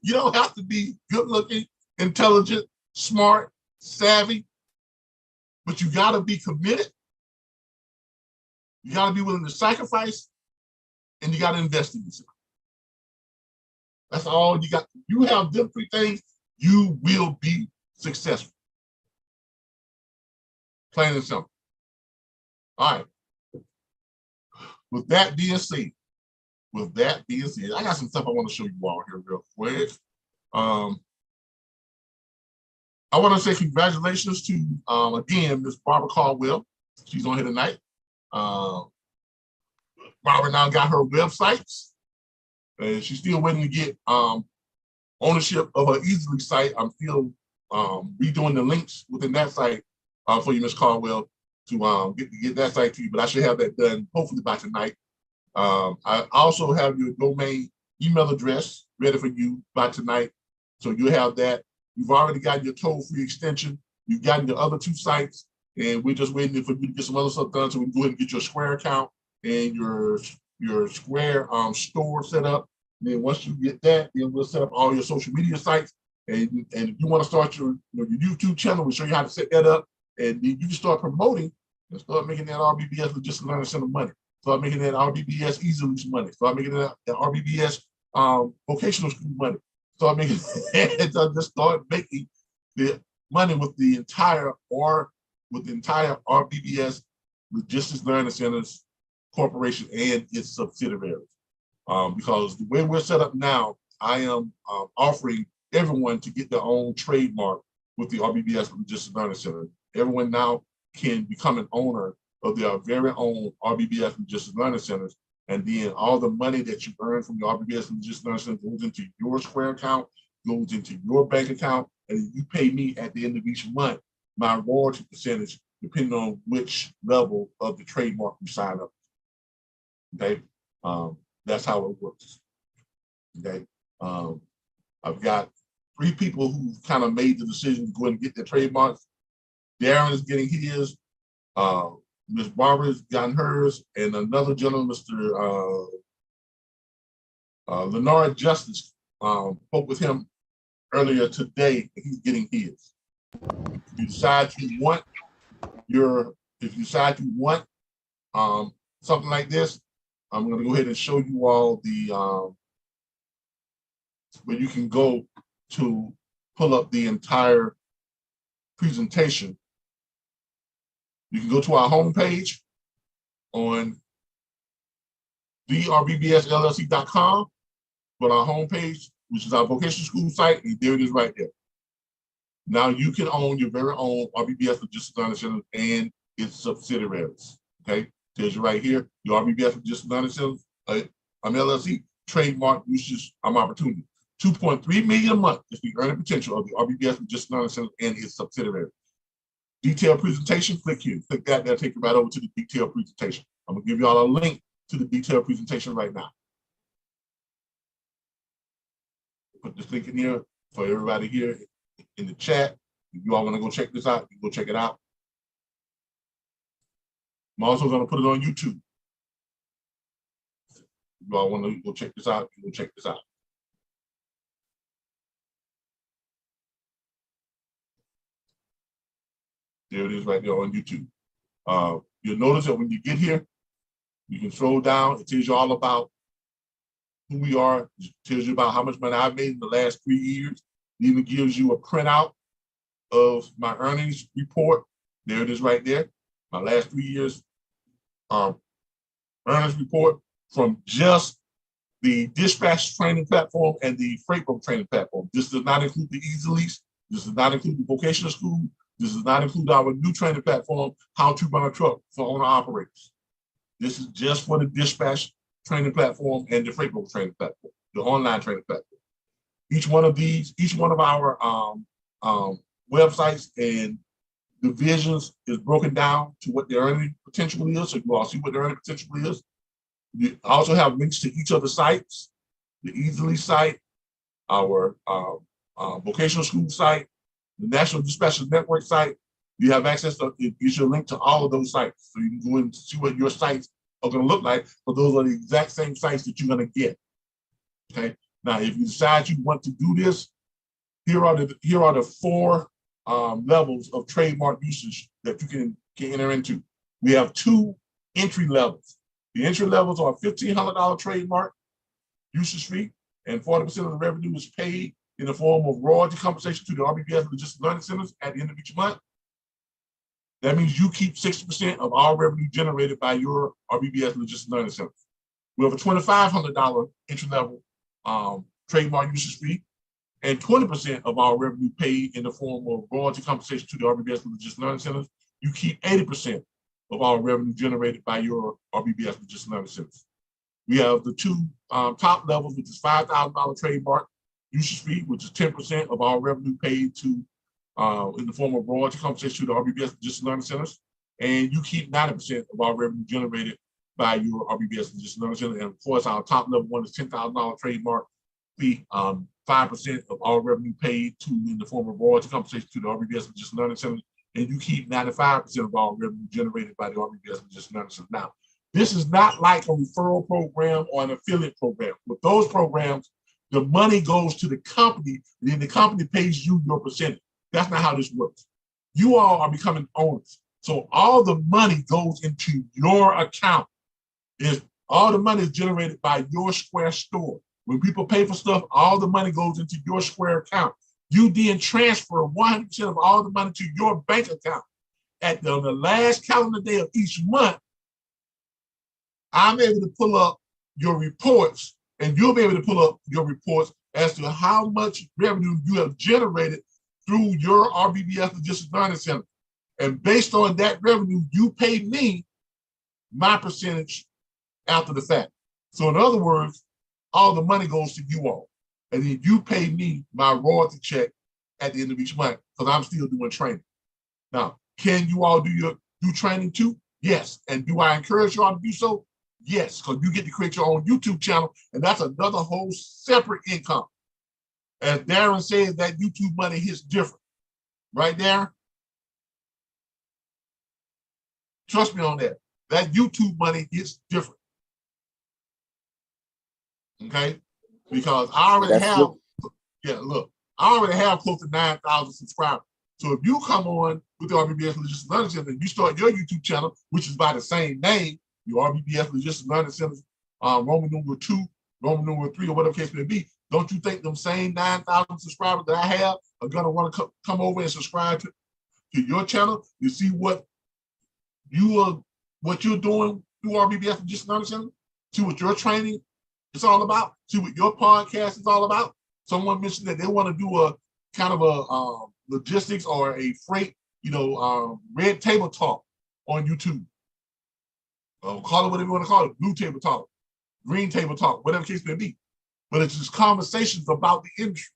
You don't have to be good looking, intelligent, smart, savvy, but you got to be committed. You got to be willing to sacrifice, and you got to invest in yourself. That's all you got. You have them three things, you will be successful. Plain and simple. All right. With that being said, I got some stuff I want to show you all here real quick. I want to say congratulations to, again, Miss Barbara Caldwell. She's on here tonight. Barbara now got her websites, and she's still waiting to get ownership of her Easily site. I'm still redoing the links within that site for you, Miss Caldwell, to get that site to you, but I should have that done hopefully by tonight. I also have your domain email address ready for you by tonight, so you have that. You've already got your toll-free extension. You've gotten your other two sites, and we're just waiting for you to get some other stuff done so we can go ahead and get your Square account and your Square store set up. And then once you get that, then we'll set up all your social media sites. And if you want to start your YouTube channel, we'll show you how to set that up. And then you can start promoting and start making that RBBS Logistics Learning Center money. Start making that RBBS Easily money. Start making that RBBS vocational school money. Start making just start making the money with the entire RBBS Logistics Learning Centers Corporation and its subsidiaries. Because the way we're set up now, I am offering everyone to get their own trademark with the RBBS Logistics Learning Center. Everyone now can become an owner of their very own RBBS Logistics Learning Centers. And then all the money that you earn from your RBBS Logistics Learning Center goes into your Square account, goes into your bank account, and you pay me at the end of each month my royalty percentage, depending on which level of the trademark you sign up. Okay, that's how it works. Okay, I've got 3 people who kind of made the decision to go ahead and get their trademarks. Darren is getting his. Miss Barbara's gotten hers, and another gentleman, Mr. Lenard Justice, spoke with him earlier today, and he's getting his. If you decide you want something like this, I'm going to go ahead and show you all the where you can go to pull up the entire presentation. You can go to our homepage on RBBSLLC.com, but our homepage, which is our vocational school site, and there it is right there. Now you can own your very own RBBS Logistics Learning Center and its subsidiaries. Okay, tells you right here, your RBBS Logistics Learning Center, LLC, trademark usage opportunity. 2.3 million a month is the earning potential of the RBBS Logistics Learning Center and its subsidiaries. Detailed presentation, click here. Click that, that'll take you right over to the detailed presentation. I'm gonna give you all a link to the detailed presentation right now. Put this link in here for everybody here in the chat. If you all wanna go check this out, you can go check it out. I'm also gonna put it on YouTube. If you all wanna go check this out, you can go check this out. There it is right there on YouTube. You'll notice that when you get here, you can scroll down. It tells you all about who we are. It tells you about how much money I've made in the last 3 years. It even gives you a printout of my earnings report. There it is right there. My last 3 years earnings report from just the dispatch training platform and the freight broker training platform. This does not include the Easily. This does not include the vocational school. This does not include our new training platform, How to Run a Truck for Owner Operators. This is just for the dispatch training platform and the freight broker training platform, the online training platform. Each one of these, each one of our websites and divisions is broken down to what the earning potential is, so you all see what the earning potential is. You also have links to each of the sites, the Easily site, our vocational school site, the National Dispatchers Network site. You have access to, it gives you a link to all of those sites. So you can go and see what your sites are going to look like, but those are the exact same sites that you're going to get. Okay. Now, if you decide you want to do this, here are the 4 levels of trademark usage that you can enter into. We have 2 entry levels. The entry levels are $1,500 trademark usage fee, and 40% of the revenue is paid in the form of royalty compensation to the RBBS Logistics Learning Centers at the end of each month. That means you keep 60% of all revenue generated by your RBBS Logistics Learning Centers. We have a $2,500 entry level trademark usage fee, and 20% of our revenue paid in the form of royalty compensation to the RBBS Logistics Learning Centers. You keep 80% of our revenue generated by your RBBS Logistics Learning Centers. We have the 2 top levels, which is $5,000 trademark usage fee, which is 10% of our revenue paid to in the form of royalty compensation to the RBBS Logistics Learning Centers. And you keep 90% of our revenue generated by your RBBS Logistics Learning Center. And of course, our top level one is $10,000 trademark fee, 5% of all revenue paid to in the form of royalty compensation to the RBBS Logistics Learning Center. And you keep 95% of all revenue generated by the RBBS Logistics Learning Center. Now, this is not like a referral program or an affiliate program. With those programs, the money goes to the company, and then the company pays you your percentage. That's not how this works. You all are becoming owners. So all the money goes into your account. All the money is generated by your Square store. When people pay for stuff, all the money goes into your Square account. You then transfer 100% of all the money to your bank account. On the last calendar day of each month, I'm able to pull up your reports, and you'll be able to pull up your reports as to how much revenue you have generated through your RBBS Logistics Learning Center. And based on that revenue, you pay me my percentage after the fact. So in other words, all the money goes to you all. And then you pay me my royalty check at the end of each month because I'm still doing training. Now, can you all do training too? Yes. And do I encourage you all to do so? Yes, because you get to create your own YouTube channel, and that's another whole separate income. As Darren said, that YouTube money hits different. Right, Darren? Trust me on that. That YouTube money hits different. Okay? Because I already have, look, I already have close to 9,000 subscribers. So if you come on with the RBBS Logistics Learning Center and you start your YouTube channel, which is by the same name, your RBBS Logistics Learning Centers, Roman numeral 2, Roman numeral 3, or whatever case may be, don't you think them same 9,000 subscribers that I have are gonna want to come over and subscribe to your channel? You see what you're doing through RBBS Logistics Learning Center? See what your training is all about? See what your podcast is all about? Someone mentioned that they want to do a kind of a logistics or a freight, red table talk on YouTube. Call it whatever you want to call it, blue table talk, green table talk, whatever case may be. But it's just conversations about the industry.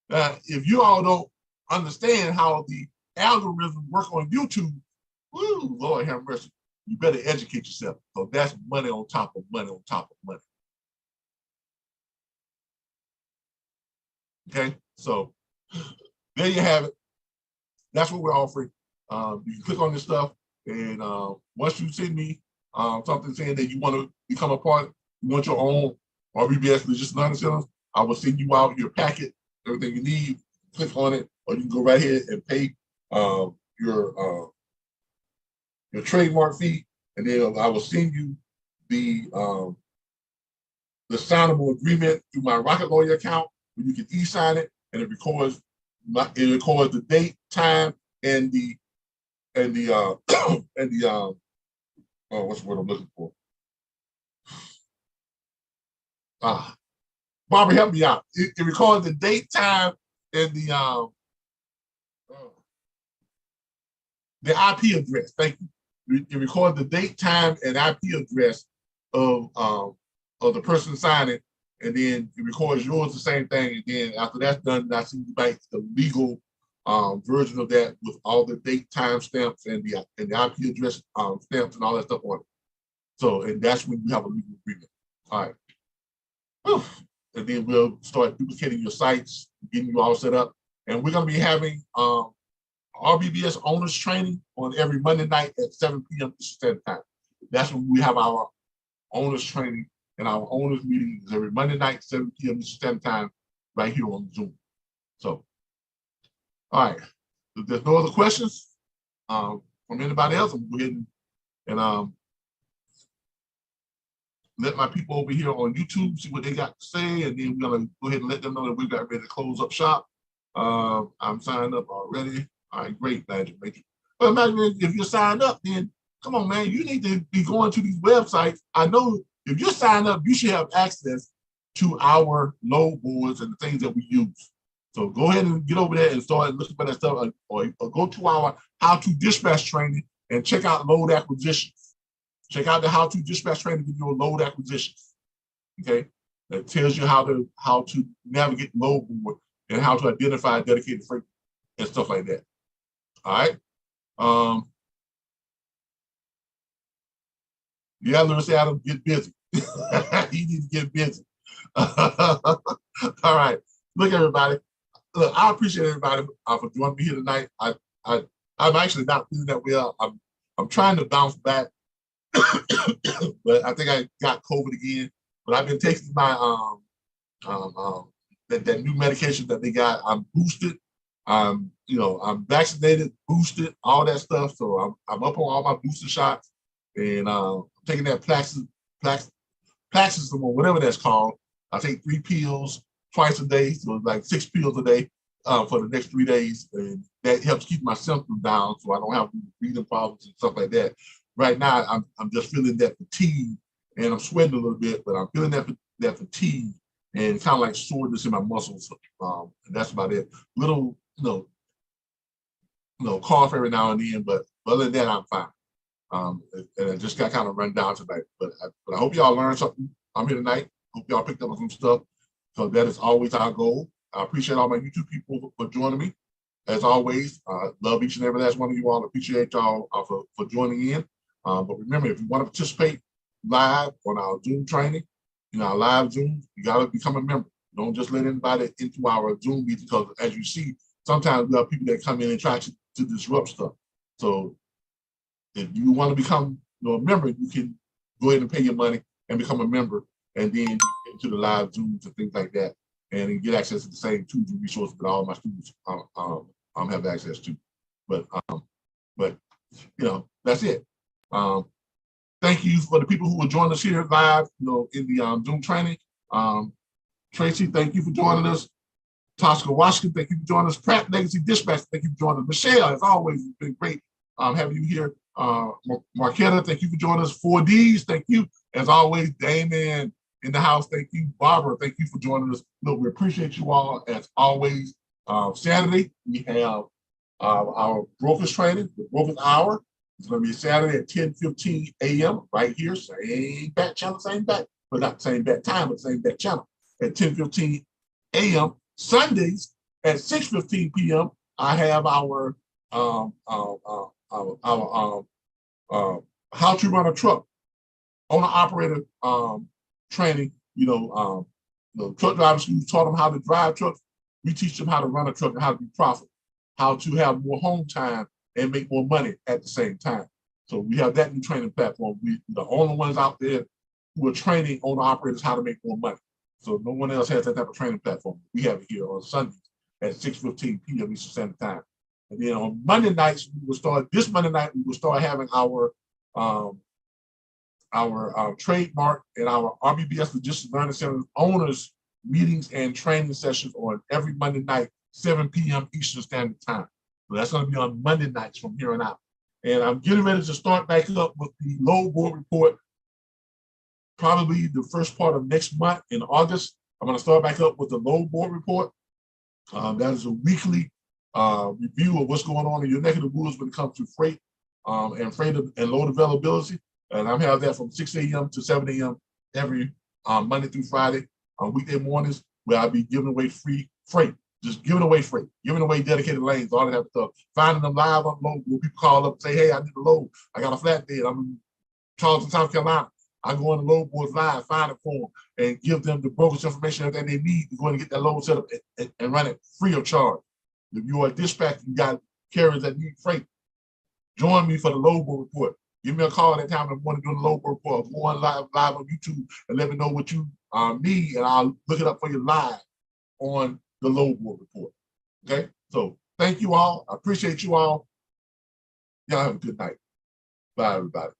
If you all don't understand how the algorithms work on YouTube, woo, Lord have mercy, you better educate yourself, because that's money on top of money on top of money. Okay, so there you have it. That's what we're offering. You can click on this stuff, and once you send me something saying that you want to become a part, you want your own RBBS Logistics Learning Centers, I will send you out your packet, everything you need. Click on it, or you can go right here and pay your trademark fee, and then I will send you the signable agreement through my Rocket Lawyer account, where you can e-sign it, and it records the date, time, and the what's the word I'm looking for? Barbara, help me out. It records the date, time, and the IP address. Thank you. It records the date, time, and IP address of the person signing, and then it records yours the same thing. And then after that's done, I send you back the legal version of that with all the date, time stamps, and the IP address stamps and all that stuff on it. So, and that's when you have a legal agreement. All right. Whew. And then we'll start duplicating your sites, getting you all set up. And we're going to be having RBBS owners training on every Monday night at 7 p.m. Standard Time. That's when we have our owners training, and our owners meetings every Monday night, 7 p.m. Standard Time, right here on Zoom. So, all right. If there's no other questions from anybody else, I'm going to go ahead and let my people over here on YouTube see what they got to say, and then we're going to go ahead and let them know that we got ready to close up shop. I'm signed up already. All right, great, Magic. But imagine if you're signed up, then come on, man, you need to be going to these websites. I know if you're signed up, you should have access to our load boards and the things that we use. So go ahead and get over there and start looking for that stuff, or go to our how to dispatch training and check out load acquisitions. Check out the how to dispatch training to do load acquisitions. Okay, that tells you how to navigate load board and how to identify dedicated freight and stuff like that. All right. Yeah, Lewis Adams, get busy. He needs to get busy. All right. Look, everybody. Look, I appreciate everybody for joining me here tonight. I'm actually not feeling that well. I'm trying to bounce back, but I think I got COVID again. But I've been taking my that new medication that they got. I'm boosted. I'm vaccinated, boosted, all that stuff. So I'm up on all my booster shots, and I'm taking that Plaxisum or whatever that's called. I take 3 pills twice a day, so it's like 6 pills a day for the next 3 days, and that helps keep my symptoms down, so I don't have breathing problems and stuff like that. Right now, I'm just feeling that fatigue, and I'm sweating a little bit, but I'm feeling that fatigue and kind of like soreness in my muscles, and that's about it. Little, cough every now and then, but other than that, I'm fine. And I just got kind of run down tonight, but I hope y'all learned something. I'm here tonight. Hope y'all picked up on some stuff. So that is always our goal. I appreciate all my YouTube people for joining me. As always, love each and every last one of you all. Appreciate y'all for joining in. But remember, if you want to participate live on our Zoom training, our live Zoom, you got to become a member. Don't just let anybody into our Zoom meeting, because as you see, sometimes we have people that come in and try to disrupt stuff. So if you want to become a member, you can go ahead and pay your money and become a member, and then get into the live Zooms and things like that, and get access to the same tools and resources that all my students have access to. But that's it. Thank you for the people who will join us here live, in the Zoom training. Tracy, thank you for joining us. Tosca Washington, thank you for joining us. Pratt Legacy Dispatch, thank you for joining us. Michelle, as always, it's been great having you here. Marquetta, thank you for joining us. 4Ds, thank you. As always, Damon in the house, thank you. Barbara, thank you for joining us. Look, we appreciate you all as always. Saturday, we have our brokers training, the brokers hour. It's going to be Saturday at 10:15 a.m. right here, same back channel, same back, but not the same back time, but the same back channel at 10:15 a.m. Sundays at 6:15 p.m. I have our how to run a truck, owner operator training. Truck drivers who taught them how to drive trucks. We teach them how to run a truck and how to be profitable, how to have more home time and make more money at the same time. So we have that new training platform. We the only ones out there who are training owner operators how to make more money. So no one else has that type of training platform. We have it here on Sundays at 6:15 p.m. Eastern Standard Time. And then on Monday nights, this Monday night, we will start having our trademark and our RBBS Logistics Learning Center owners meetings and training sessions on every Monday night, 7 p.m. Eastern Standard Time. So that's going to be on Monday nights from here on out. And I'm getting ready to start back up with the load board report, probably the first part of next month in August. I'm going to start back up with the load board report. That is a weekly review of what's going on in your neck of the woods when it comes to freight and load availability. And I'm having that from 6 a.m. to 7 a.m. every Monday through Friday on weekday mornings, where I'll be giving away free freight. Just giving away freight, giving away dedicated lanes, all that stuff. Finding them live on load where people call up and say, hey, I need a load. I got a flatbed. I'm in Charleston, South Carolina. I go on the load boards live, find it for them, and give them the brokerage information that they need to go and get that load set up and run it free of charge. If you are a dispatcher, you got carriers that need freight, join me for the load board report. Give me a call at that time if you want to do the load board report. Go on live on YouTube and let me know what you need, and I'll look it up for you live on the load board report. Okay, so thank you all. I appreciate you all. Y'all have a good night. Bye, everybody.